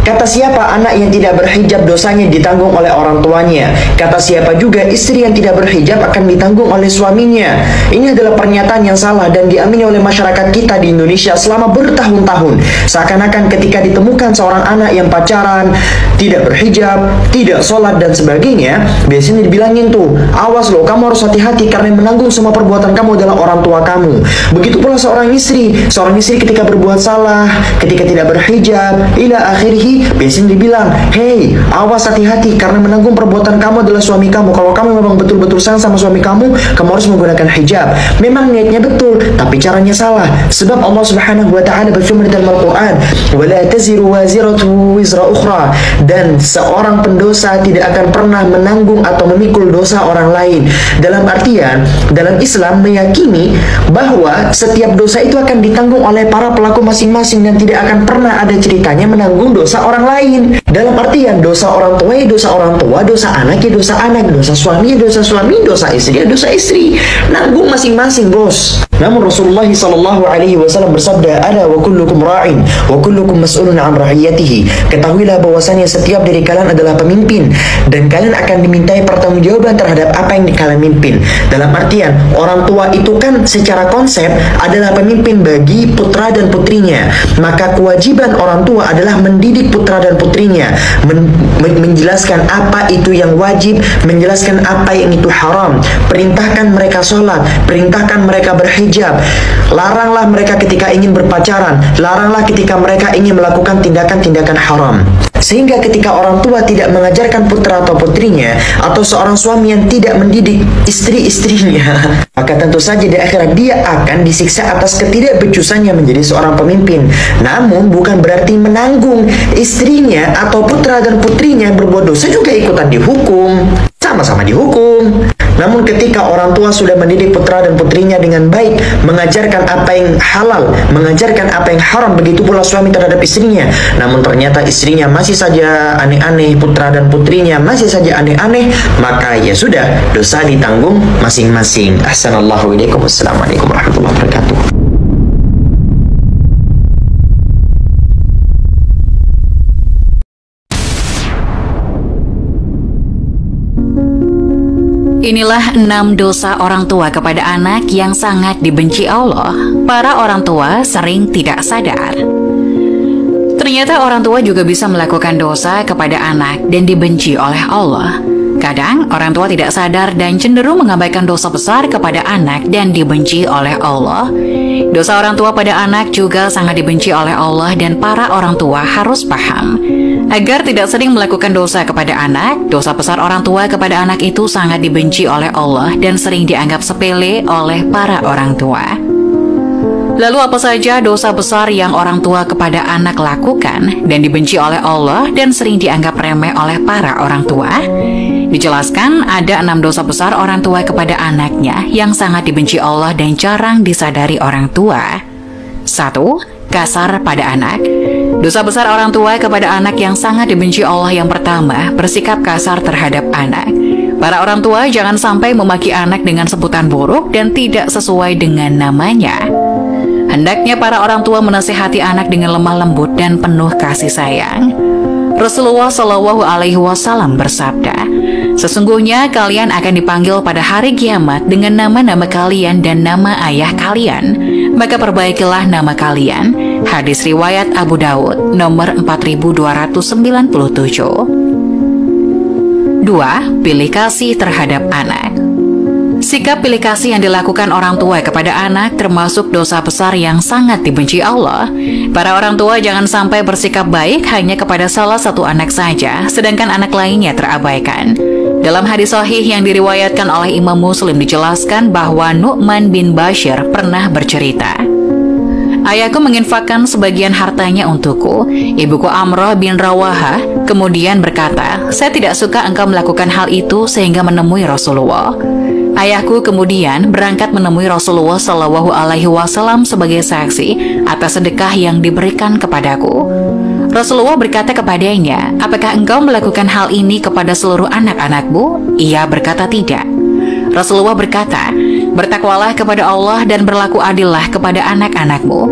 S5: Kata siapa anak yang tidak berhijab dosanya ditanggung oleh orang tuanya. Kata siapa juga istri yang tidak berhijab akan ditanggung oleh suaminya. Ini adalah pernyataan yang salah dan diamini oleh masyarakat kita di Indonesia selama bertahun-tahun. Seakan-akan ketika ditemukan seorang anak yang pacaran, tidak berhijab, tidak sholat dan sebagainya, biasanya dibilangin tuh, awas loh, kamu harus hati-hati karena yang menanggung semua perbuatan kamu adalah orang tua kamu. Begitu pula seorang istri ketika berbuat salah, ketika tidak berhijab, ila akhirih, biasanya dibilang, hey, awas hati-hati karena menanggung perbuatan kamu adalah suami kamu. Kalau kamu memang betul-betul sayang sama suami kamu harus menggunakan hijab. Memang niatnya betul, tapi caranya salah. Sebab Allah Subhanahu wa taala berfirman dalam Al-Qur'an, "Wala taziru waziratu wizra ukhra." Dan seorang pendosa tidak akan pernah menanggung atau memikul dosa orang lain. Dalam artian, dalam Islam meyakini bahwa setiap dosa itu akan ditanggung oleh para pelaku masing-masing dan tidak akan pernah ada ceritanya menanggung dosa orang lain. Dalam artian dosa orang tua ya dosa orang tua, dosa anak ya dosa anak, dosa suami ya dosa suami, dosa istri ya dosa istri. Nanggung masing-masing, bos. Namun Rasulullah SAW bersabda, "Ala wa kullukum ra'in wa kullukum mas'ulun 'an ra'iyatihi." Ketahuilah bahwasanya setiap dari kalian adalah pemimpin dan kalian akan dimintai pertanggungjawaban terhadap apa yang kalian mimpin. Dalam artian orang tua itu kan secara konsep adalah pemimpin bagi putra dan putrinya. Maka kewajiban orang tua adalah mendidik putra dan putrinya, menjelaskan apa itu yang wajib, menjelaskan apa yang itu haram, perintahkan mereka sholat, perintahkan mereka berhijab, laranglah mereka ketika ingin berpacaran, laranglah ketika mereka ingin melakukan tindakan-tindakan haram. Sehingga ketika orang tua tidak mengajarkan putra atau putrinya, atau seorang suami yang tidak mendidik istri-istrinya, maka tentu saja di akhirat dia akan disiksa atas ketidakbecusannya menjadi seorang pemimpin. Namun bukan berarti menanggung istrinya atau putra dan putrinya yang berbuat dosa juga ikutan dihukum. Sama-sama dihukum. Namun ketika orang tua sudah mendidik putra dan putrinya dengan baik, mengajarkan apa yang halal, mengajarkan apa yang haram, begitu pula suami terhadap istrinya, namun ternyata istrinya masih saja aneh-aneh, putra dan putrinya masih saja aneh-aneh, maka ya sudah, dosa ditanggung masing-masing. Ahsanallahu ilaikum. Wassalamualaikum warahmatullahi wabarakatuh.
S3: Inilah 6 dosa orang tua kepada anak yang sangat dibenci Allah. Para orang tua sering tidak sadar. Ternyata orang tua juga bisa melakukan dosa kepada anak dan dibenci oleh Allah. Kadang orang tua tidak sadar dan cenderung mengabaikan dosa besar kepada anak dan dibenci oleh Allah. Dosa orang tua pada anak juga sangat dibenci oleh Allah dan para orang tua harus paham. Agar tidak sering melakukan dosa kepada anak, dosa besar orang tua kepada anak itu sangat dibenci oleh Allah dan sering dianggap sepele oleh para orang tua. Lalu apa saja dosa besar yang orang tua kepada anak lakukan dan dibenci oleh Allah dan sering dianggap remeh oleh para orang tua? Dijelaskan ada 6 dosa besar orang tua kepada anaknya yang sangat dibenci Allah dan jarang disadari orang tua. 1. kasar pada anak. Dosa besar orang tua kepada anak yang sangat dibenci Allah yang pertama, bersikap kasar terhadap anak. Para orang tua jangan sampai memaki anak dengan sebutan buruk dan tidak sesuai dengan namanya. Hendaknya para orang tua menasihati anak dengan lemah lembut dan penuh kasih sayang. Rasulullah Shallallahu Alaihi Wasallam bersabda, sesungguhnya kalian akan dipanggil pada hari kiamat dengan nama-nama kalian dan nama ayah kalian, maka perbaikilah nama kalian. Hadis riwayat Abu Dawud nomor 4277. 2. Pilih kasih terhadap anak. Sikap pilih kasih yang dilakukan orang tua kepada anak termasuk dosa besar yang sangat dibenci Allah. Para orang tua jangan sampai bersikap baik hanya kepada salah satu anak saja, sedangkan anak lainnya terabaikan. Dalam hadis sahih yang diriwayatkan oleh Imam Muslim dijelaskan bahwa Nu'man bin Bashir pernah bercerita, ayahku menginfakkan sebagian hartanya untukku. Ibuku Amrah bin Rawahah kemudian berkata, saya tidak suka engkau melakukan hal itu sehingga menemui Rasulullah. Ayahku kemudian berangkat menemui Rasulullah Shallallahu Alaihi Wasallam sebagai saksi atas sedekah yang diberikan kepadaku. Rasulullah berkata kepadanya, apakah engkau melakukan hal ini kepada seluruh anak-anakmu? Ia berkata tidak. Rasulullah berkata, bertakwalah kepada Allah dan berlaku adillah kepada anak-anakmu.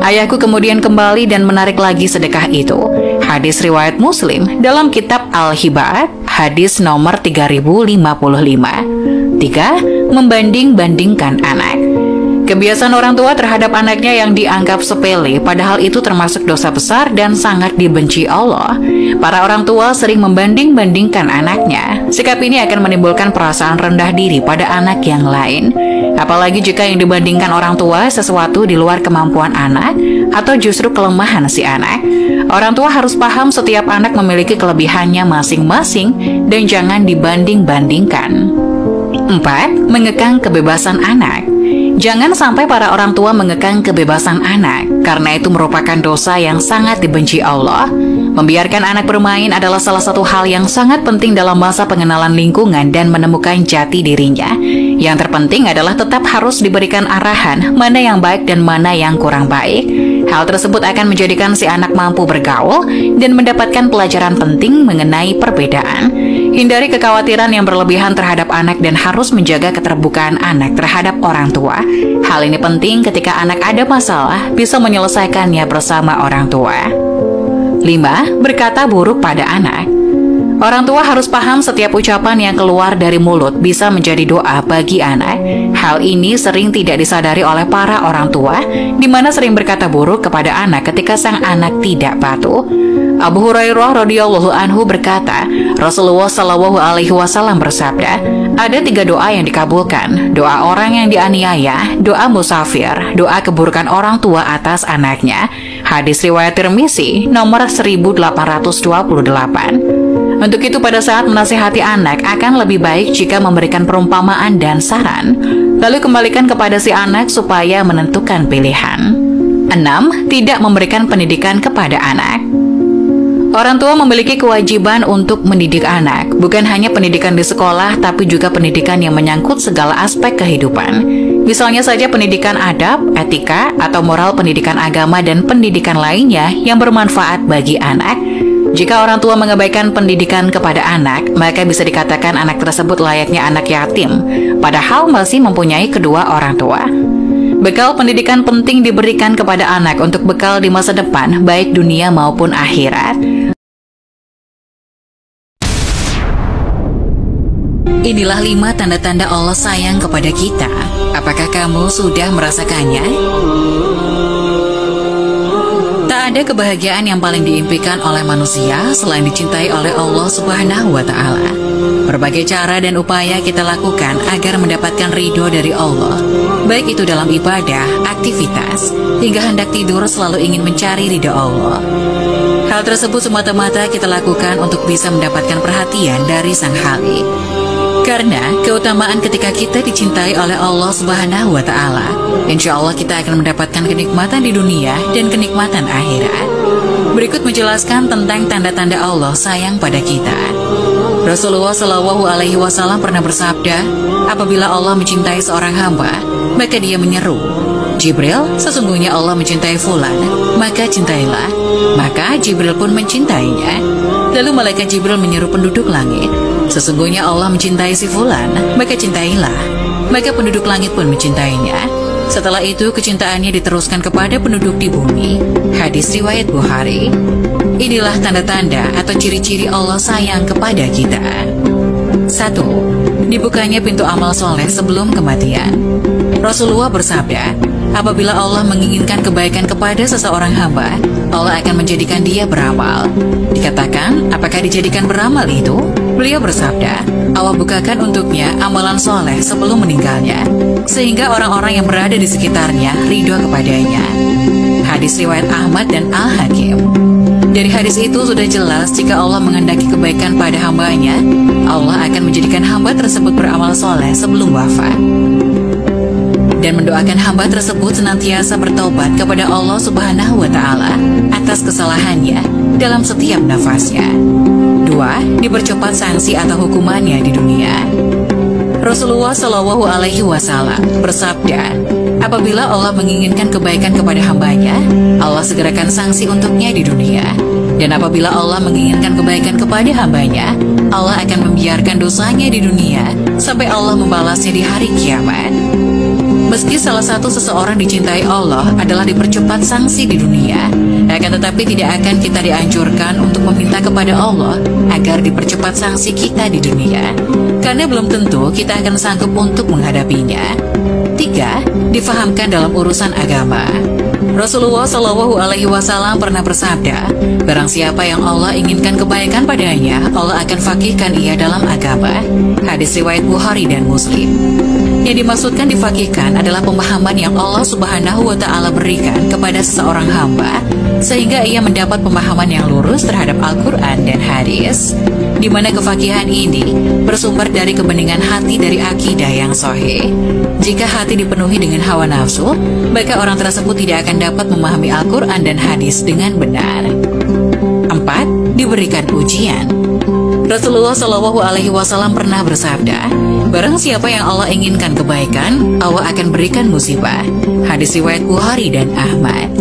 S3: Ayahku kemudian kembali dan menarik lagi sedekah itu. Hadis riwayat Muslim dalam kitab Al-Hibat, hadis nomor 3055. 3. Membanding-bandingkan anak. Kebiasaan orang tua terhadap anaknya yang dianggap sepele, padahal itu termasuk dosa besar dan sangat dibenci Allah. Para orang tua sering membanding-bandingkan anaknya. Sikap ini akan menimbulkan perasaan rendah diri pada anak yang lain. Apalagi jika yang dibandingkan orang tua sesuatu di luar kemampuan anak atau justru kelemahan si anak. Orang tua harus paham setiap anak memiliki kelebihannya masing-masing dan jangan dibanding-bandingkan. 4. Mengekang kebebasan anak. Jangan sampai para orang tua mengekang kebebasan anak, karena itu merupakan dosa yang sangat dibenci Allah. Membiarkan anak bermain adalah salah satu hal yang sangat penting dalam masa pengenalan lingkungan dan menemukan jati dirinya. Yang terpenting adalah tetap harus diberikan arahan mana yang baik dan mana yang kurang baik. Hal tersebut akan menjadikan si anak mampu bergaul dan mendapatkan pelajaran penting mengenai perbedaan. Hindari kekhawatiran yang berlebihan terhadap anak dan harus menjaga keterbukaan anak terhadap orang tua. Hal ini penting ketika anak ada masalah, bisa menyelesaikannya bersama orang tua. 5. Berkata buruk pada anak. Orang tua harus paham setiap ucapan yang keluar dari mulut bisa menjadi doa bagi anak. Hal ini sering tidak disadari oleh para orang tua, di mana sering berkata buruk kepada anak ketika sang anak tidak patuh. Abu Hurairah radhiyallahu anhu berkata, Rasulullah Shallallahu Alaihi Wasallam bersabda, ada 3 doa yang dikabulkan: doa orang yang dianiaya, doa musafir, doa keburukan orang tua atas anaknya. Hadis riwayat Tirmizi nomor 1828. Untuk itu pada saat menasihati anak akan lebih baik jika memberikan perumpamaan dan saran, lalu kembalikan kepada si anak supaya menentukan pilihan. 6. Tidak memberikan pendidikan kepada anak. Orang tua memiliki kewajiban untuk mendidik anak, bukan hanya pendidikan di sekolah, tapi juga pendidikan yang menyangkut segala aspek kehidupan. Misalnya saja pendidikan adab, etika, atau moral, pendidikan agama, dan pendidikan lainnya yang bermanfaat bagi anak. Jika orang tua mengabaikan pendidikan kepada anak, maka bisa dikatakan anak tersebut layaknya anak yatim, padahal masih mempunyai kedua orang tua. Bekal pendidikan penting diberikan kepada anak untuk bekal di masa depan, baik dunia maupun akhirat. Inilah 5 tanda-tanda Allah sayang kepada kita. Apakah kamu sudah merasakannya? Tak ada kebahagiaan yang paling diimpikan oleh manusia selain dicintai oleh Allah Subhanahu wa Ta'ala. Berbagai cara dan upaya kita lakukan agar mendapatkan ridho dari Allah, baik itu dalam ibadah, aktivitas, hingga hendak tidur selalu ingin mencari ridho Allah. Hal tersebut semata-mata kita lakukan untuk bisa mendapatkan perhatian dari Sang Khalik. Karena keutamaan ketika kita dicintai oleh Allah Subhanahu wa Ta'ala, insya Allah kita akan mendapatkan kenikmatan di dunia dan kenikmatan akhirat. Berikut menjelaskan tentang tanda-tanda Allah sayang pada kita. Rasulullah Shallallahu Alaihi Wasallam pernah bersabda, apabila Allah mencintai seorang hamba, maka Dia menyeru, Jibril, sesungguhnya Allah mencintai fulan, maka cintailah. Maka Jibril pun mencintainya. Lalu malaikat Jibril menyeru penduduk langit, sesungguhnya Allah mencintai si fulan, maka cintailah. Maka penduduk langit pun mencintainya. Setelah itu kecintaannya diteruskan kepada penduduk di bumi. Hadis riwayat Bukhari. Inilah tanda-tanda atau ciri-ciri Allah sayang kepada kita. 1. Dibukanya pintu amal soleh sebelum kematian. Rasulullah bersabda, apabila Allah menginginkan kebaikan kepada seseorang hamba, Allah akan menjadikan dia beramal. Dikatakan, apakah dijadikan beramal itu? Beliau bersabda, Allah bukakan untuknya amalan soleh sebelum meninggalnya, sehingga orang-orang yang berada di sekitarnya ridho kepadanya. Hadis riwayat Ahmad dan Al-Hakim. Dari hadis itu sudah jelas jika Allah menghendaki kebaikan pada hambanya, Allah akan menjadikan hamba tersebut beramal soleh sebelum wafat. Dan mendoakan hamba tersebut senantiasa bertobat kepada Allah Subhanahu wa Ta'ala atas kesalahannya dalam setiap nafasnya. 2. Dipercepat sanksi atau hukumannya di dunia. Rasulullah Shallallahu Alaihi Wasallam bersabda, apabila Allah menginginkan kebaikan kepada hambanya, Allah segerakan sanksi untuknya di dunia. Dan apabila Allah menginginkan kebaikan kepada hambanya, Allah akan membiarkan dosanya di dunia sampai Allah membalasnya di hari kiamat. Meski salah satu seseorang dicintai Allah adalah dipercepat sanksi di dunia, akan tetapi tidak akan kita dianjurkan untuk meminta kepada Allah agar dipercepat sanksi kita di dunia, karena belum tentu kita akan sanggup untuk menghadapinya. 3. Difahamkan dalam urusan agama. Rasulullah Shallallahu Alaihi Wasallam pernah bersabda, barang siapa yang Allah inginkan kebaikan padanya, Allah akan fakihkan ia dalam agama. Hadis riwayat Bukhari dan Muslim. Yang dimaksudkan difakihkan adalah pemahaman yang Allah Subhanahu wa Ta'ala berikan kepada seseorang hamba, sehingga ia mendapat pemahaman yang lurus terhadap Al-Quran dan hadis, di mana kefakihan ini bersumber dari kebeningan hati dari akidah yang sahih. Jika hati dipenuhi dengan hawa nafsu, maka orang tersebut tidak akan dapat memahami Al-Quran dan hadis dengan benar. 4. Diberikan ujian. Rasulullah Shallallahu Alaihi Wasallam pernah bersabda, barang siapa yang Allah inginkan kebaikan, Allah akan berikan musibah. Hadis riwayat Bukhari dan Ahmad.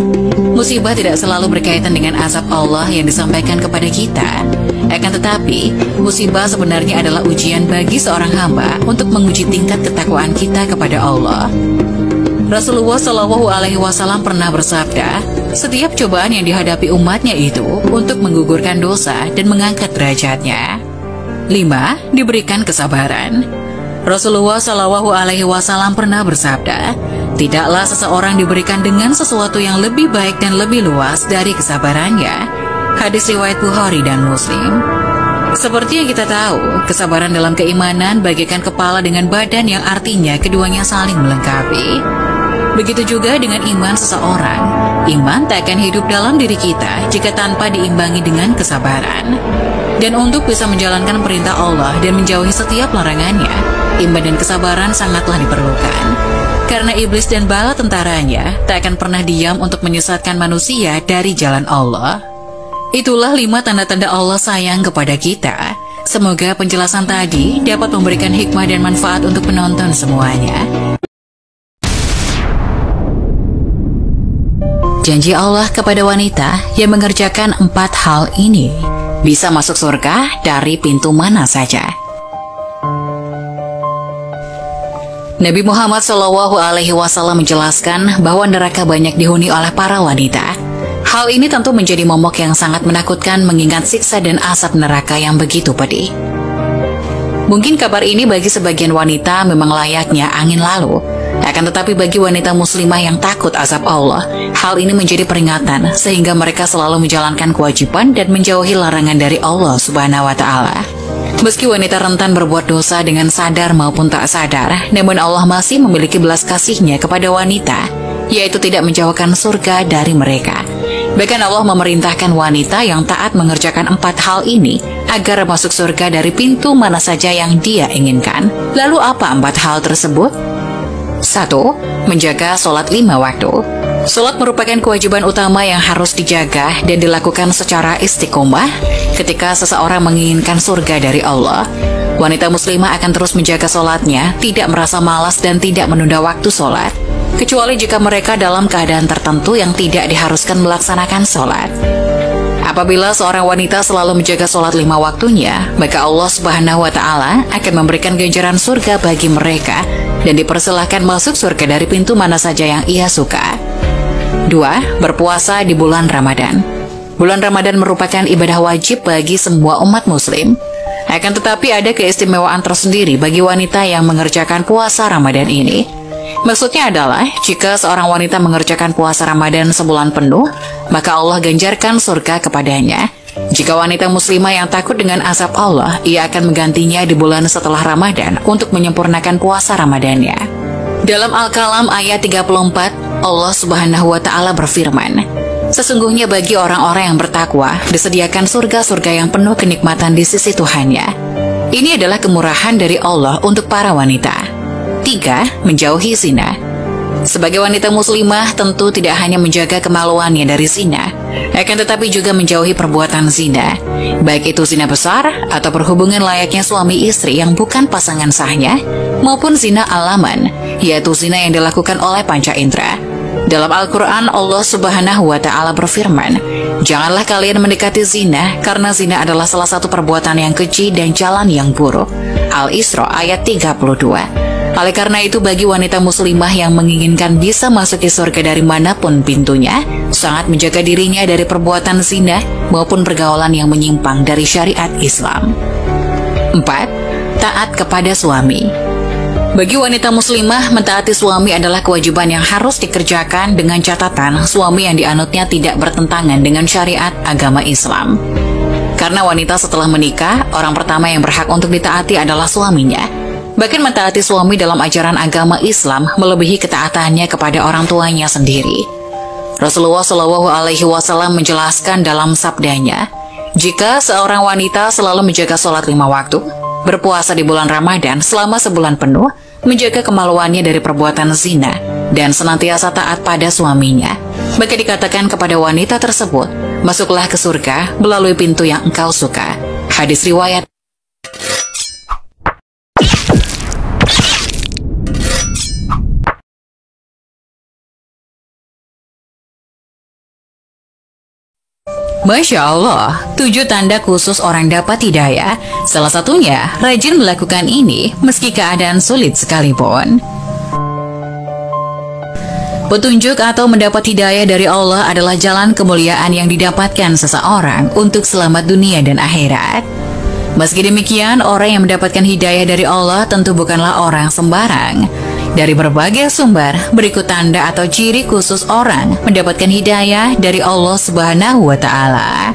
S3: Musibah tidak selalu berkaitan dengan azab Allah yang disampaikan kepada kita. Akan tetapi, musibah sebenarnya adalah ujian bagi seorang hamba untuk menguji tingkat ketakwaan kita kepada Allah. Rasulullah Shallallahu Alaihi Wasallam pernah bersabda, setiap cobaan yang dihadapi umatnya itu untuk menggugurkan dosa dan mengangkat derajatnya. 5. Diberikan kesabaran. Rasulullah Shallallahu Alaihi Wasallam pernah bersabda, tidaklah seseorang diberikan dengan sesuatu yang lebih baik dan lebih luas dari kesabarannya. Hadis riwayat Bukhari dan Muslim. Seperti yang kita tahu, kesabaran dalam keimanan bagaikan kepala dengan badan yang artinya keduanya saling melengkapi. Begitu juga dengan iman seseorang. Iman tak akan hidup dalam diri kita jika tanpa diimbangi dengan kesabaran. Dan untuk bisa menjalankan perintah Allah dan menjauhi setiap larangannya, iman dan kesabaran sangatlah diperlukan. Karena iblis dan bala tentaranya tak akan pernah diam untuk menyesatkan manusia dari jalan Allah. Itulah 5 tanda-tanda Allah sayang kepada kita. Semoga penjelasan tadi dapat memberikan hikmah dan manfaat untuk penonton semuanya. Janji Allah kepada wanita yang mengerjakan 4 hal ini bisa masuk surga dari pintu mana saja. Nabi Muhammad SAW menjelaskan bahwa neraka banyak dihuni oleh para wanita. Hal ini tentu menjadi momok yang sangat menakutkan mengingat siksa dan asap neraka yang begitu pedih. Mungkin kabar ini bagi sebagian wanita memang layaknya angin lalu. Akan tetapi bagi wanita muslimah yang takut azab Allah, hal ini menjadi peringatan sehingga mereka selalu menjalankan kewajiban dan menjauhi larangan dari Allah Subhanahu wa Ta'ala. Meski wanita rentan berbuat dosa dengan sadar maupun tak sadar, namun Allah masih memiliki belas kasih-Nya kepada wanita, yaitu tidak menjauhkan surga dari mereka. Bahkan Allah memerintahkan wanita yang taat mengerjakan 4 hal ini agar masuk surga dari pintu mana saja yang dia inginkan. Lalu apa 4 hal tersebut? 1. Menjaga sholat 5 waktu. Sholat merupakan kewajiban utama yang harus dijaga dan dilakukan secara istiqomah ketika seseorang menginginkan surga dari Allah. Wanita muslimah akan terus menjaga sholatnya, tidak merasa malas dan tidak menunda waktu sholat. kecuali jika mereka dalam keadaan tertentu yang tidak diharuskan melaksanakan sholat. Apabila seorang wanita selalu menjaga sholat 5 waktunya, maka Allah Subhanahu wa Ta'ala akan memberikan ganjaran surga bagi mereka dan dipersilahkan masuk surga dari pintu mana saja yang ia suka. 2. Berpuasa di bulan Ramadan. Bulan Ramadan merupakan ibadah wajib bagi semua umat muslim. Akan tetapi ada keistimewaan tersendiri bagi wanita yang mengerjakan puasa Ramadan ini. Maksudnya adalah, jika seorang wanita mengerjakan puasa Ramadan sebulan penuh, maka Allah ganjarkan surga kepadanya. Jika wanita muslimah yang takut dengan azab Allah, ia akan menggantinya di bulan setelah Ramadan untuk menyempurnakan puasa Ramadannya. Dalam Al-Kalam ayat 34, Allah Subhanahu wa Ta'ala berfirman, sesungguhnya bagi orang-orang yang bertakwa, disediakan surga-surga yang penuh kenikmatan di sisi Tuhannya. Ini adalah kemurahan dari Allah untuk para wanita. 3. Menjauhi zina. Sebagai wanita muslimah, tentu tidak hanya menjaga kemaluannya dari zina, akan tetapi juga menjauhi perbuatan zina, baik itu zina besar atau perhubungan layaknya suami istri yang bukan pasangan sahnya, maupun zina alaman, yaitu zina yang dilakukan oleh panca indera. Dalam Al-Quran, Allah Subhanahu wa Ta'ala berfirman, janganlah kalian mendekati zina, karena zina adalah salah satu perbuatan yang keji dan jalan yang buruk. Al-Isra ayat 32. Oleh karena itu, bagi wanita muslimah yang menginginkan bisa masuk ke surga dari manapun pintunya, sangat menjaga dirinya dari perbuatan zina maupun pergaulan yang menyimpang dari syariat Islam. 4. Taat kepada suami. Bagi wanita muslimah, mentaati suami adalah kewajiban yang harus dikerjakan dengan catatan suami yang dianutnya tidak bertentangan dengan syariat agama Islam. Karena wanita setelah menikah, orang pertama yang berhak untuk ditaati adalah suaminya. Bahkan mentaati suami dalam ajaran agama Islam melebihi ketaatannya kepada orang tuanya sendiri. Rasulullah SAW menjelaskan dalam sabdanya, jika seorang wanita selalu menjaga sholat 5 waktu, berpuasa di bulan Ramadan selama sebulan penuh, menjaga kemaluannya dari perbuatan zina, dan senantiasa taat pada suaminya, maka dikatakan kepada wanita tersebut, masuklah ke surga melalui pintu yang engkau suka. Hadis riwayat Masya Allah, 7 tanda khusus orang dapat hidayah. Salah satunya, rajin melakukan ini meski keadaan sulit sekalipun. Petunjuk atau mendapat hidayah dari Allah adalah jalan kemuliaan yang didapatkan seseorang untuk selamat dunia dan akhirat. Meski demikian, orang yang mendapatkan hidayah dari Allah tentu bukanlah orang sembarang. Dari berbagai sumber, berikut tanda atau ciri khusus orang mendapatkan hidayah dari Allah Subhanahu wa Ta'ala.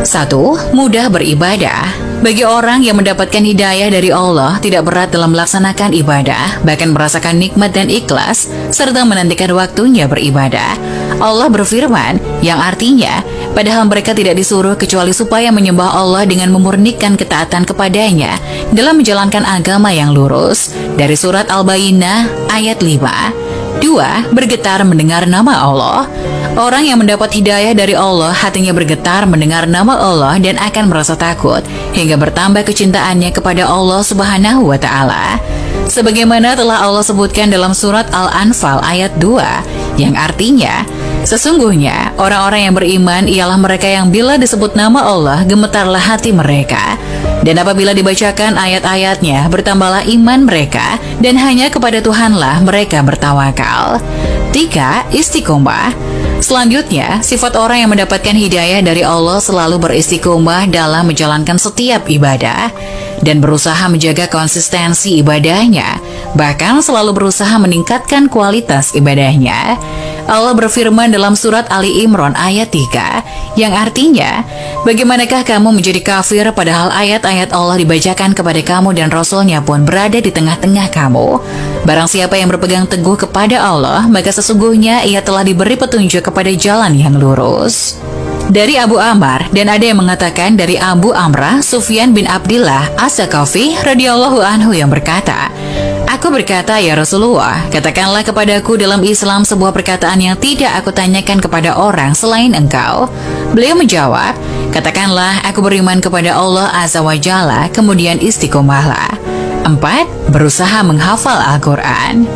S3: 1. Mudah beribadah. Bagi orang yang mendapatkan hidayah dari Allah, tidak berat dalam melaksanakan ibadah, bahkan merasakan nikmat dan ikhlas, serta menantikan waktunya beribadah. Allah berfirman, yang artinya, padahal mereka tidak disuruh kecuali supaya menyembah Allah dengan memurnikan ketaatan kepadanya dalam menjalankan agama yang lurus. Dari surat Al-Bayyinah ayat 5. 2. Bergetar mendengar nama Allah. Orang yang mendapat hidayah dari Allah, hatinya bergetar mendengar nama Allah dan akan merasa takut, hingga bertambah kecintaannya kepada Allah Subhanahu wa Ta'ala. Sebagaimana telah Allah sebutkan dalam surat Al-Anfal ayat 2, yang artinya, sesungguhnya orang-orang yang beriman ialah mereka yang bila disebut nama Allah, gemetarlah hati mereka. Dan apabila dibacakan ayat-ayatnya, bertambahlah iman mereka, dan hanya kepada Tuhanlah mereka bertawakal. 3. Istiqomah. Selanjutnya, sifat orang yang mendapatkan hidayah dari Allah selalu beristiqomah dalam menjalankan setiap ibadah dan berusaha menjaga konsistensi ibadahnya, bahkan selalu berusaha meningkatkan kualitas ibadahnya. Allah berfirman dalam surat Ali Imran ayat 3, yang artinya, bagaimanakah kamu menjadi kafir padahal ayat-ayat Allah dibacakan kepada kamu dan Rasulnya pun berada di tengah-tengah kamu? Barang siapa yang berpegang teguh kepada Allah, maka sesungguhnya ia telah diberi petunjuk kepada jalan yang lurus. Dari Abu Ammar, dan ada yang mengatakan dari Abu Amrah, Sufyan bin Abdillah As-Saqafi radhiyallahu anhu yang berkata, aku berkata, ya Rasulullah, katakanlah kepadaku dalam Islam sebuah perkataan yang tidak aku tanyakan kepada orang selain engkau. Beliau menjawab, katakanlah aku beriman kepada Allah Azza wa Jalla, kemudian istiqomahlah. 4. Berusaha menghafal Al-Quran.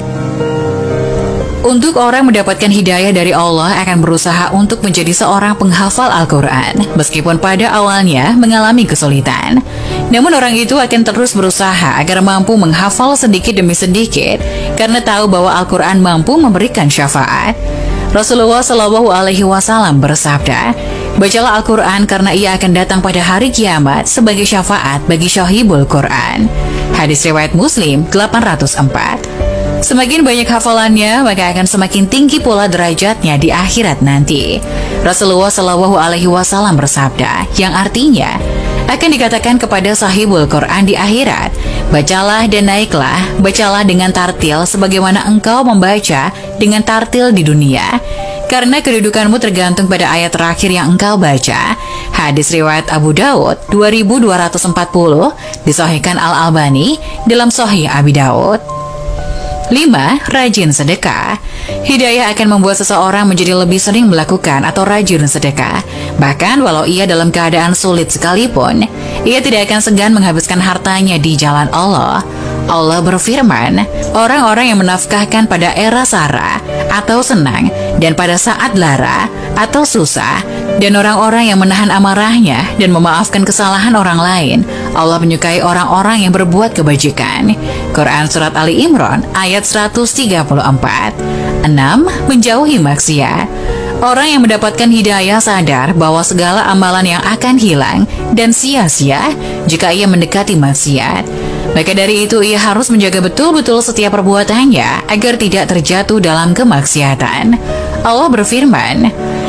S3: Untuk orang mendapatkan hidayah dari Allah akan berusaha untuk menjadi seorang penghafal Al-Quran, meskipun pada awalnya mengalami kesulitan. Namun orang itu akan terus berusaha agar mampu menghafal sedikit demi sedikit, karena tahu bahwa Al-Quran mampu memberikan syafaat. Rasulullah Shallallahu Alaihi Wasallam bersabda, "Bacalah Al-Quran karena ia akan datang pada hari kiamat sebagai syafaat bagi syahibul Quran." Hadis riwayat Muslim 804. Semakin banyak hafalannya, maka akan semakin tinggi pula derajatnya di akhirat nanti. Rasulullah Shallallahu Alaihi Wasallam bersabda, yang artinya akan dikatakan kepada sahibul Quran di akhirat, "Bacalah dan naiklah, bacalah dengan tartil sebagaimana engkau membaca dengan tartil di dunia, karena kedudukanmu tergantung pada ayat terakhir yang engkau baca." Hadis riwayat Abu Daud 2240, disahihkan Al-Albani dalam Sahih Abi Daud. 5. Rajin sedekah. Hidayah akan membuat seseorang menjadi lebih sering melakukan atau rajin sedekah. Bahkan walau ia dalam keadaan sulit sekalipun, ia tidak akan segan menghabiskan hartanya di jalan Allah. Allah berfirman, orang-orang yang menafkahkan pada era sara atau senang, dan pada saat lara atau susah, dan orang-orang yang menahan amarahnya dan memaafkan kesalahan orang lain, Allah menyukai orang-orang yang berbuat kebajikan. Quran Surat Ali Imran ayat 134. 6. Menjauhi maksiat. Orang yang mendapatkan hidayah sadar bahwa segala amalan yang akan hilang dan sia-sia jika ia mendekati maksiat. Maka dari itu ia harus menjaga betul-betul setiap perbuatannya agar tidak terjatuh dalam kemaksiatan. Allah berfirman,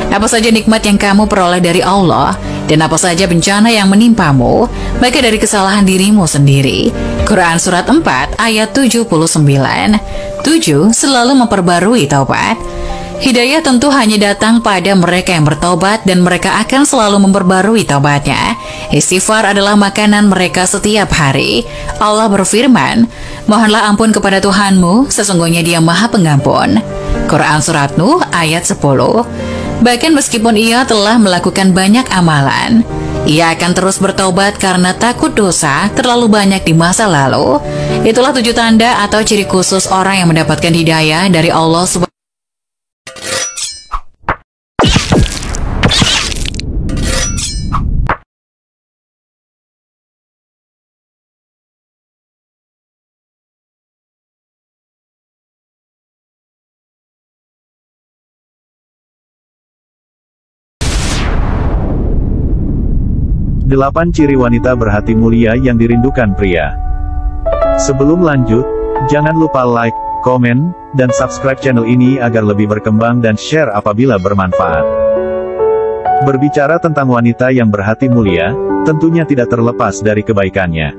S3: "Apa saja nikmat yang kamu peroleh dari Allah, dan apa saja bencana yang menimpamu, maka dari kesalahan dirimu sendiri." Quran Surat 4 ayat 79. 7. Selalu memperbarui taubat. Hidayah tentu hanya datang pada mereka yang bertobat, dan mereka akan selalu memperbarui taubatnya. Istighfar adalah makanan mereka setiap hari. Allah berfirman, "Mohonlah ampun kepada Tuhanmu, sesungguhnya Dia Maha Pengampun." Quran Surat Nuh ayat 10. Bahkan meskipun ia telah melakukan banyak amalan, ia akan terus bertobat karena takut dosa terlalu banyak di masa lalu. Itulah 7 tanda atau ciri khusus orang yang mendapatkan hidayah dari Allah SWT.
S4: Delapan ciri wanita berhati mulia yang dirindukan pria. Sebelum lanjut, jangan lupa like, komen, dan subscribe channel ini agar lebih berkembang dan share apabila bermanfaat. Berbicara tentang wanita yang berhati mulia, tentunya tidak terlepas dari kebaikannya.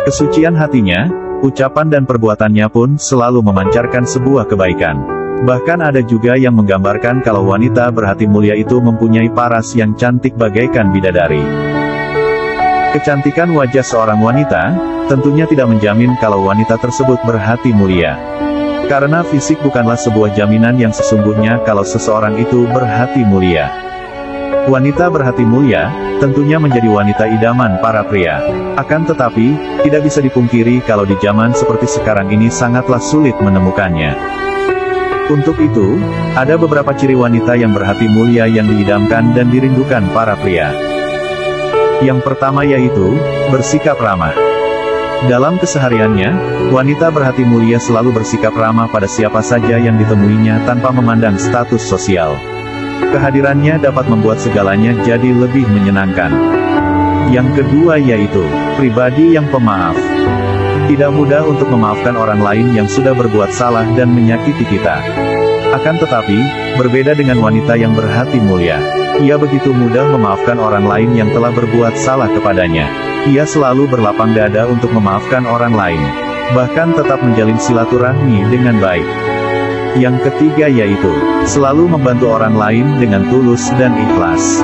S4: Kesucian hatinya, ucapan dan perbuatannya pun selalu memancarkan sebuah kebaikan. Bahkan ada juga yang menggambarkan kalau wanita berhati mulia itu mempunyai paras yang cantik bagaikan bidadari. Kecantikan wajah seorang wanita, tentunya tidak menjamin kalau wanita tersebut berhati mulia. Karena fisik bukanlah sebuah jaminan yang sesungguhnya kalau seseorang itu berhati mulia. Wanita berhati mulia, tentunya menjadi wanita idaman para pria. Akan tetapi, tidak bisa dipungkiri kalau di zaman seperti sekarang ini sangatlah sulit menemukannya. Untuk itu, ada beberapa ciri wanita yang berhati mulia yang diidamkan dan dirindukan para pria. Yang pertama yaitu, bersikap ramah. Dalam kesehariannya, wanita berhati mulia selalu bersikap ramah pada siapa saja yang ditemuinya tanpa memandang status sosial. Kehadirannya dapat membuat segalanya jadi lebih menyenangkan. Yang kedua yaitu, pribadi yang pemaaf. Tidak mudah untuk memaafkan orang lain yang sudah berbuat salah dan menyakiti kita. Akan tetapi, berbeda dengan wanita yang berhati mulia. Ia begitu mudah memaafkan orang lain yang telah berbuat salah kepadanya. Ia selalu berlapang dada untuk memaafkan orang lain. Bahkan tetap menjalin silaturahmi dengan baik. Yang ketiga yaitu, selalu membantu orang lain dengan tulus dan ikhlas.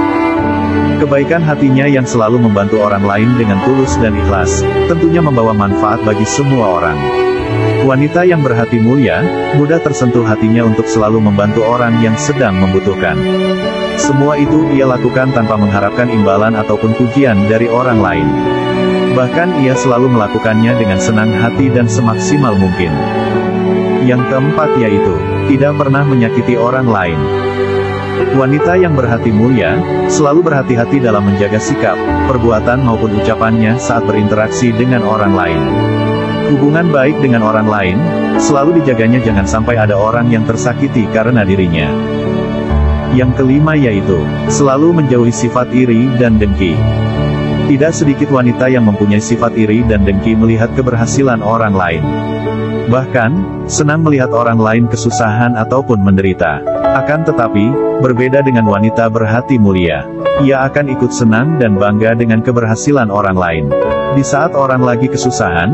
S4: Kebaikan hatinya yang selalu membantu orang lain dengan tulus dan ikhlas, tentunya membawa manfaat bagi semua orang. Wanita yang berhati mulia, mudah tersentuh hatinya untuk selalu membantu orang yang sedang membutuhkan. Semua itu ia lakukan tanpa mengharapkan imbalan ataupun pujian dari orang lain. Bahkan ia selalu melakukannya dengan senang hati dan semaksimal mungkin. Yang keempat yaitu, tidak pernah menyakiti orang lain. Wanita yang berhati mulia, selalu berhati-hati dalam menjaga sikap, perbuatan maupun ucapannya saat berinteraksi dengan orang lain. Hubungan baik dengan orang lain, selalu dijaganya jangan sampai ada orang yang tersakiti karena dirinya. Yang kelima yaitu, selalu menjauhi sifat iri dan dengki. Tidak sedikit wanita yang mempunyai sifat iri dan dengki melihat keberhasilan orang lain. Bahkan, senang melihat orang lain kesusahan ataupun menderita. Akan tetapi, berbeda dengan wanita berhati mulia. Ia akan ikut senang dan bangga dengan keberhasilan orang lain. Di saat orang lagi kesusahan,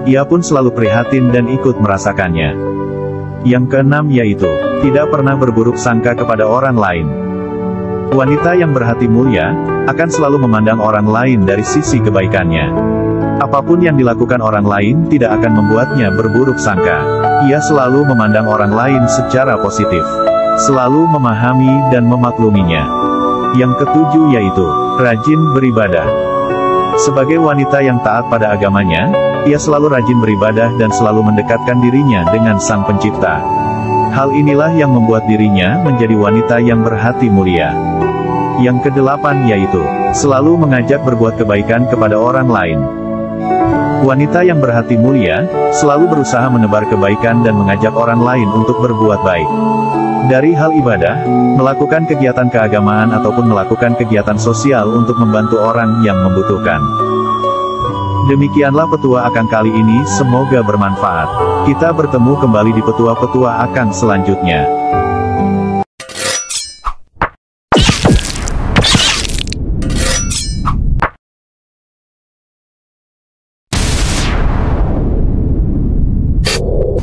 S4: ia pun selalu prihatin dan ikut merasakannya. Yang keenam yaitu, tidak pernah berburuk sangka kepada orang lain. Wanita yang berhati mulia, akan selalu memandang orang lain dari sisi kebaikannya. Apapun yang dilakukan orang lain tidak akan membuatnya berburuk sangka. Ia selalu memandang orang lain secara positif. Selalu memahami dan memakluminya. Yang ketujuh yaitu, rajin beribadah. Sebagai wanita yang taat pada agamanya, ia selalu rajin beribadah dan selalu mendekatkan dirinya dengan Sang Pencipta. Hal inilah yang membuat dirinya menjadi wanita yang berhati mulia. Yang kedelapan yaitu, selalu mengajak berbuat kebaikan kepada orang lain. Wanita yang berhati mulia, selalu berusaha menebar kebaikan dan mengajak orang lain untuk berbuat baik. Dari hal ibadah, melakukan kegiatan keagamaan ataupun melakukan kegiatan sosial untuk membantu orang yang membutuhkan. Demikianlah petua akan kali ini, semoga bermanfaat. Kita bertemu kembali di petua-petua akan selanjutnya.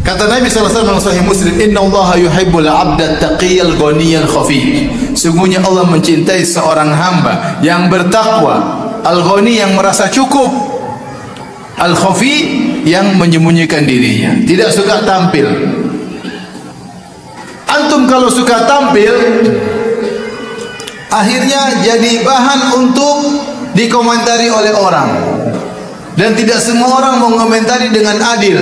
S6: Kata Nabi SAW dalam Sahih Muslim, Inna Allah yuhibbul abda taqiyal ghaniyal khafi. Sungguhnya Allah mencintai seorang hamba yang bertakwa, al-ghani yang merasa cukup, al-khafi yang menyembunyikan dirinya, tidak suka tampil. Antum kalau suka tampil, akhirnya jadi bahan untuk dikomentari oleh orang. Dan tidak semua orang mengomentari dengan adil.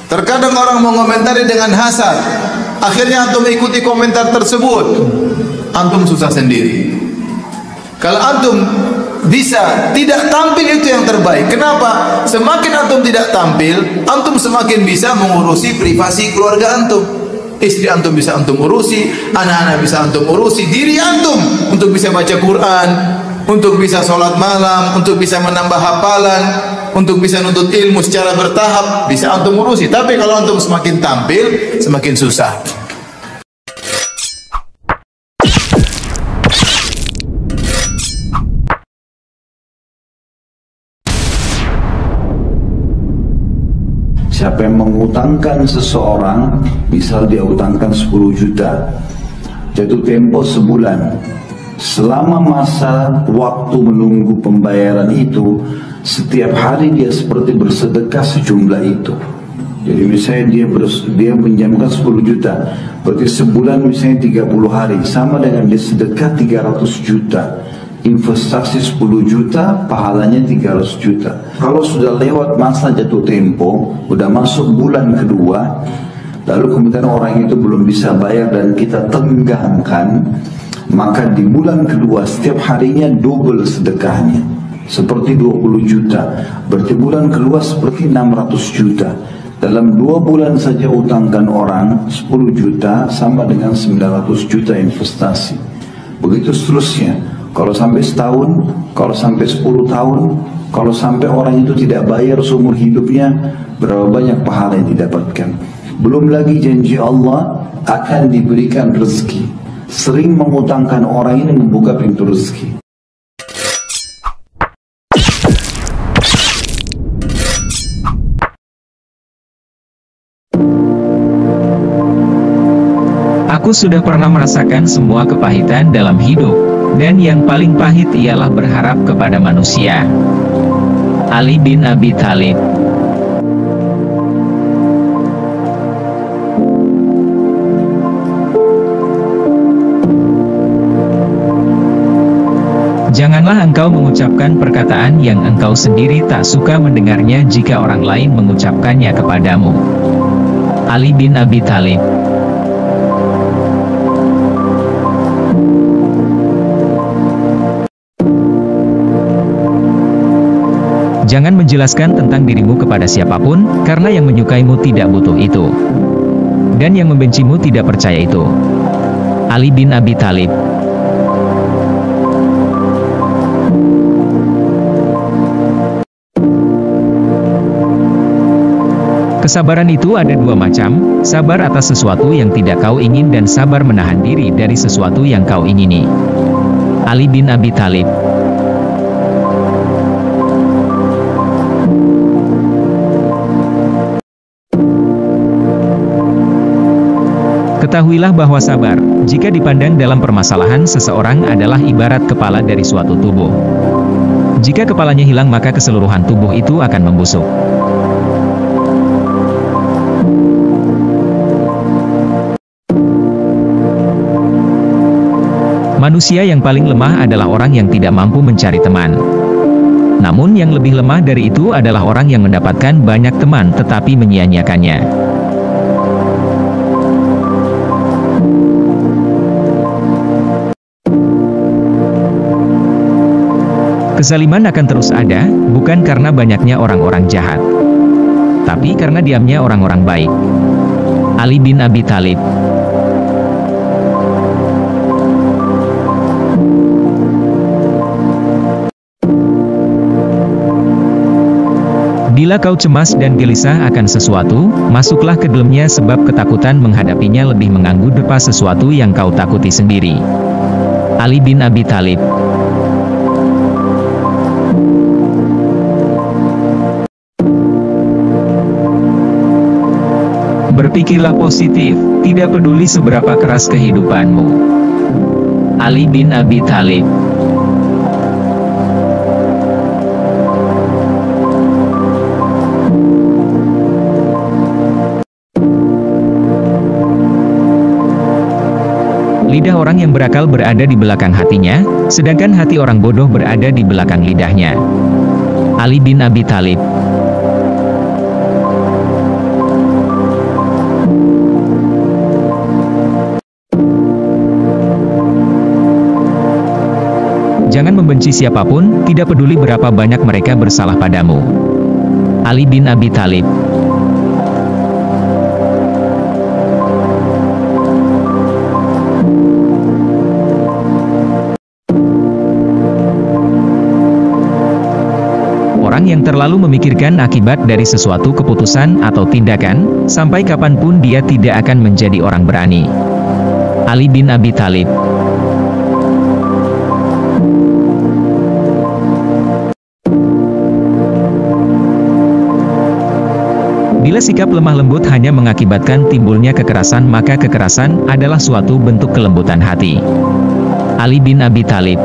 S6: Terkadang orang mengomentari dengan hasad. Akhirnya antum ikuti komentar tersebut. Antum susah sendiri. Kalau antum bisa tidak tampil, itu yang terbaik. Kenapa? Semakin antum tidak tampil, antum semakin bisa mengurusi privasi keluarga antum. Istri antum bisa antum urusi, anak-anak bisa antum urusi, diri antum untuk bisa baca Quran, untuk bisa sholat malam, untuk bisa menambah hafalan, untuk bisa nuntut ilmu secara bertahap, bisa antum urusi. Tapi kalau antum semakin tampil, semakin susah.
S2: Siapa yang mengutangkan seseorang, misal dia utangkan 10 juta, jatuh tempo sebulan, selama masa waktu menunggu pembayaran itu, setiap hari dia seperti bersedekah sejumlah itu. Jadi misalnya dia menjamkan 10 juta, berarti sebulan misalnya 30 hari, sama dengan dia sedekah 300 juta. Investasi 10 juta, pahalanya 300 juta. Kalau sudah lewat masa jatuh tempo, udah masuk bulan kedua, lalu kemudian orang itu belum bisa bayar dan kita tenggangkan, maka di bulan kedua setiap harinya double sedekahnya, seperti 20 juta. Berarti bulan kedua seperti 600 juta. Dalam 2 bulan saja utangkan orang 10 juta sama dengan 900 juta investasi. Begitu seterusnya. Kalau sampai setahun, kalau sampai 10 tahun, kalau sampai orang itu tidak bayar seumur hidupnya, berapa banyak pahala yang didapatkan. Belum lagi janji Allah akan diberikan rezeki. Sering mengutangkan orang ini membuka pintu rezeki.
S7: Aku sudah pernah merasakan semua kepahitan dalam hidup, dan yang paling pahit ialah berharap kepada manusia. Ali bin Abi Thalib. Janganlah engkau mengucapkan perkataan yang engkau sendiri tak suka mendengarnya jika orang lain mengucapkannya kepadamu. Ali bin Abi Thalib. Jangan menjelaskan tentang dirimu kepada siapapun, karena yang menyukaimu tidak butuh itu. Dan yang membencimu tidak percaya itu. Ali bin Abi Thalib. Kesabaran itu ada dua macam, sabar atas sesuatu yang tidak kau ingin dan sabar menahan diri dari sesuatu yang kau ingini. Ali bin Abi Thalib. Ketahuilah bahwa sabar, jika dipandang dalam permasalahan seseorang adalah ibarat kepala dari suatu tubuh. Jika kepalanya hilang maka keseluruhan tubuh itu akan membusuk. Manusia yang paling lemah adalah orang yang tidak mampu mencari teman. Namun yang lebih lemah dari itu adalah orang yang mendapatkan banyak teman tetapi menyia-nyiakannya. Kezaliman akan terus ada, bukan karena banyaknya orang-orang jahat, tapi karena diamnya orang-orang baik. Ali bin Abi Thalib. Bila kau cemas dan gelisah akan sesuatu, masuklah ke dalamnya sebab ketakutan menghadapinya lebih mengganggu depa sesuatu yang kau takuti sendiri. Ali bin Abi Thalib. Berpikirlah positif, tidak peduli seberapa keras kehidupanmu. Ali bin Abi Thalib. Lidah orang yang berakal berada di belakang hatinya, sedangkan hati orang bodoh berada di belakang lidahnya. Ali bin Abi Thalib. Jangan membenci siapapun, tidak peduli berapa banyak mereka bersalah padamu. Ali bin Abi Thalib. Orang yang terlalu memikirkan akibat dari sesuatu keputusan atau tindakan, sampai kapanpun dia tidak akan menjadi orang berani. Ali bin Abi Thalib. Bila sikap lemah lembut hanya mengakibatkan timbulnya kekerasan, maka kekerasan adalah suatu bentuk kelembutan hati. Ali bin Abi Thalib.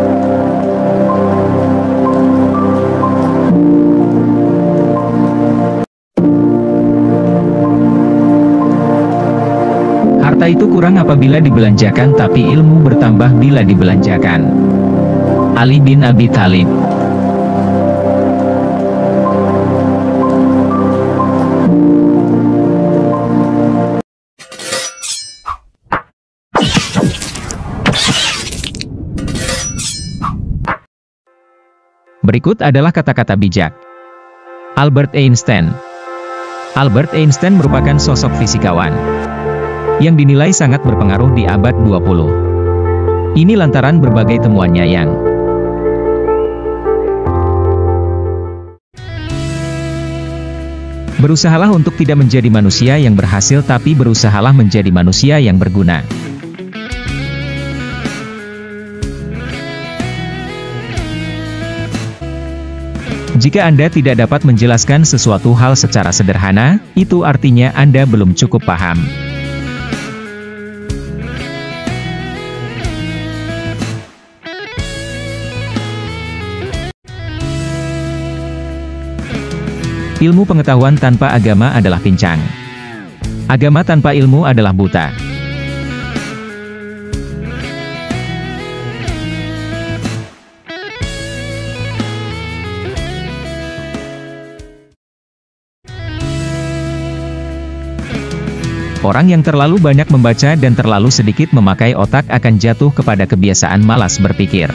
S7: Harta itu kurang apabila dibelanjakan, tapi ilmu bertambah bila dibelanjakan. Ali bin Abi Thalib. Berikut adalah kata-kata bijak. Albert Einstein. Albert Einstein merupakan sosok fisikawan yang dinilai sangat berpengaruh di abad 20. Ini lantaran berbagai temuannya yang berusahalah untuk tidak menjadi manusia yang berhasil, tapi berusahalah menjadi manusia yang berguna. Jika Anda tidak dapat menjelaskan sesuatu hal secara sederhana, itu artinya Anda belum cukup paham. Ilmu pengetahuan tanpa agama adalah pincang. Agama tanpa ilmu adalah buta. Orang yang terlalu banyak membaca dan terlalu sedikit memakai otak akan jatuh kepada kebiasaan malas berpikir.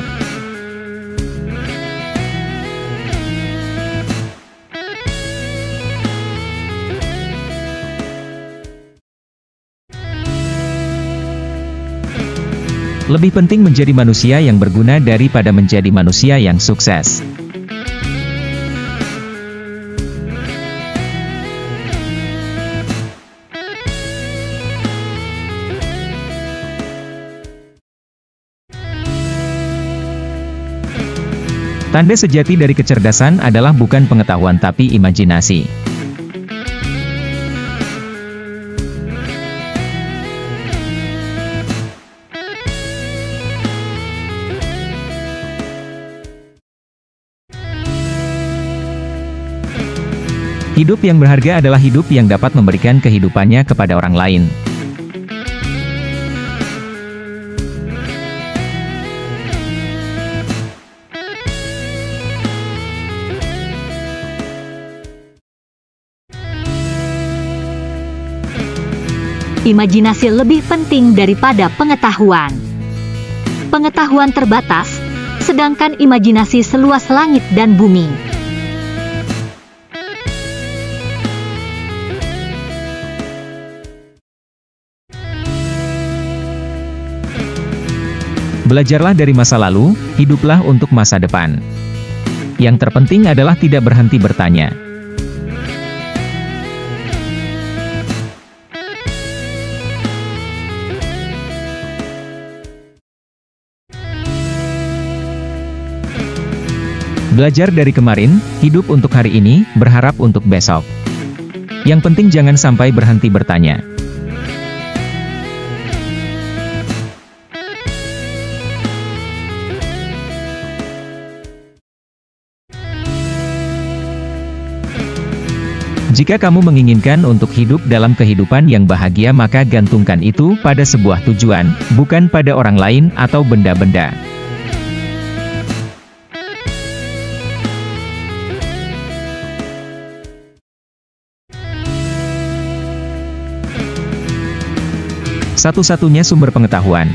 S7: Lebih penting menjadi manusia yang berguna daripada menjadi manusia yang sukses. Tanda sejati dari kecerdasan adalah bukan pengetahuan tapi imajinasi. Hidup yang berharga adalah hidup yang dapat memberikan kehidupannya kepada orang lain.
S8: Imajinasi lebih penting daripada pengetahuan. Pengetahuan terbatas, sedangkan imajinasi seluas langit dan bumi.
S7: Belajarlah dari masa lalu, hiduplah untuk masa depan. Yang terpenting adalah tidak berhenti bertanya. Belajar dari kemarin, hidup untuk hari ini, berharap untuk besok. Yang penting jangan sampai berhenti bertanya. Jika kamu menginginkan untuk hidup dalam kehidupan yang bahagia, maka gantungkan itu pada sebuah tujuan, bukan pada orang lain atau benda-benda. Satu-satunya sumber pengetahuan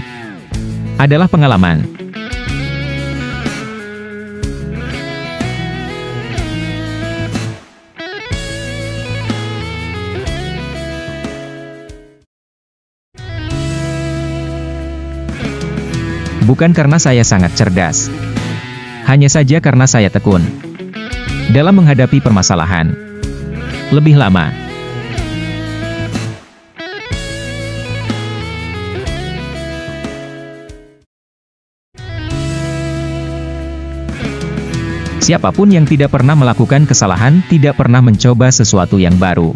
S7: adalah pengalaman. Bukan karena saya sangat cerdas, hanya saja karena saya tekun dalam menghadapi permasalahan lebih lama. Siapapun yang tidak pernah melakukan kesalahan tidak pernah mencoba sesuatu yang baru.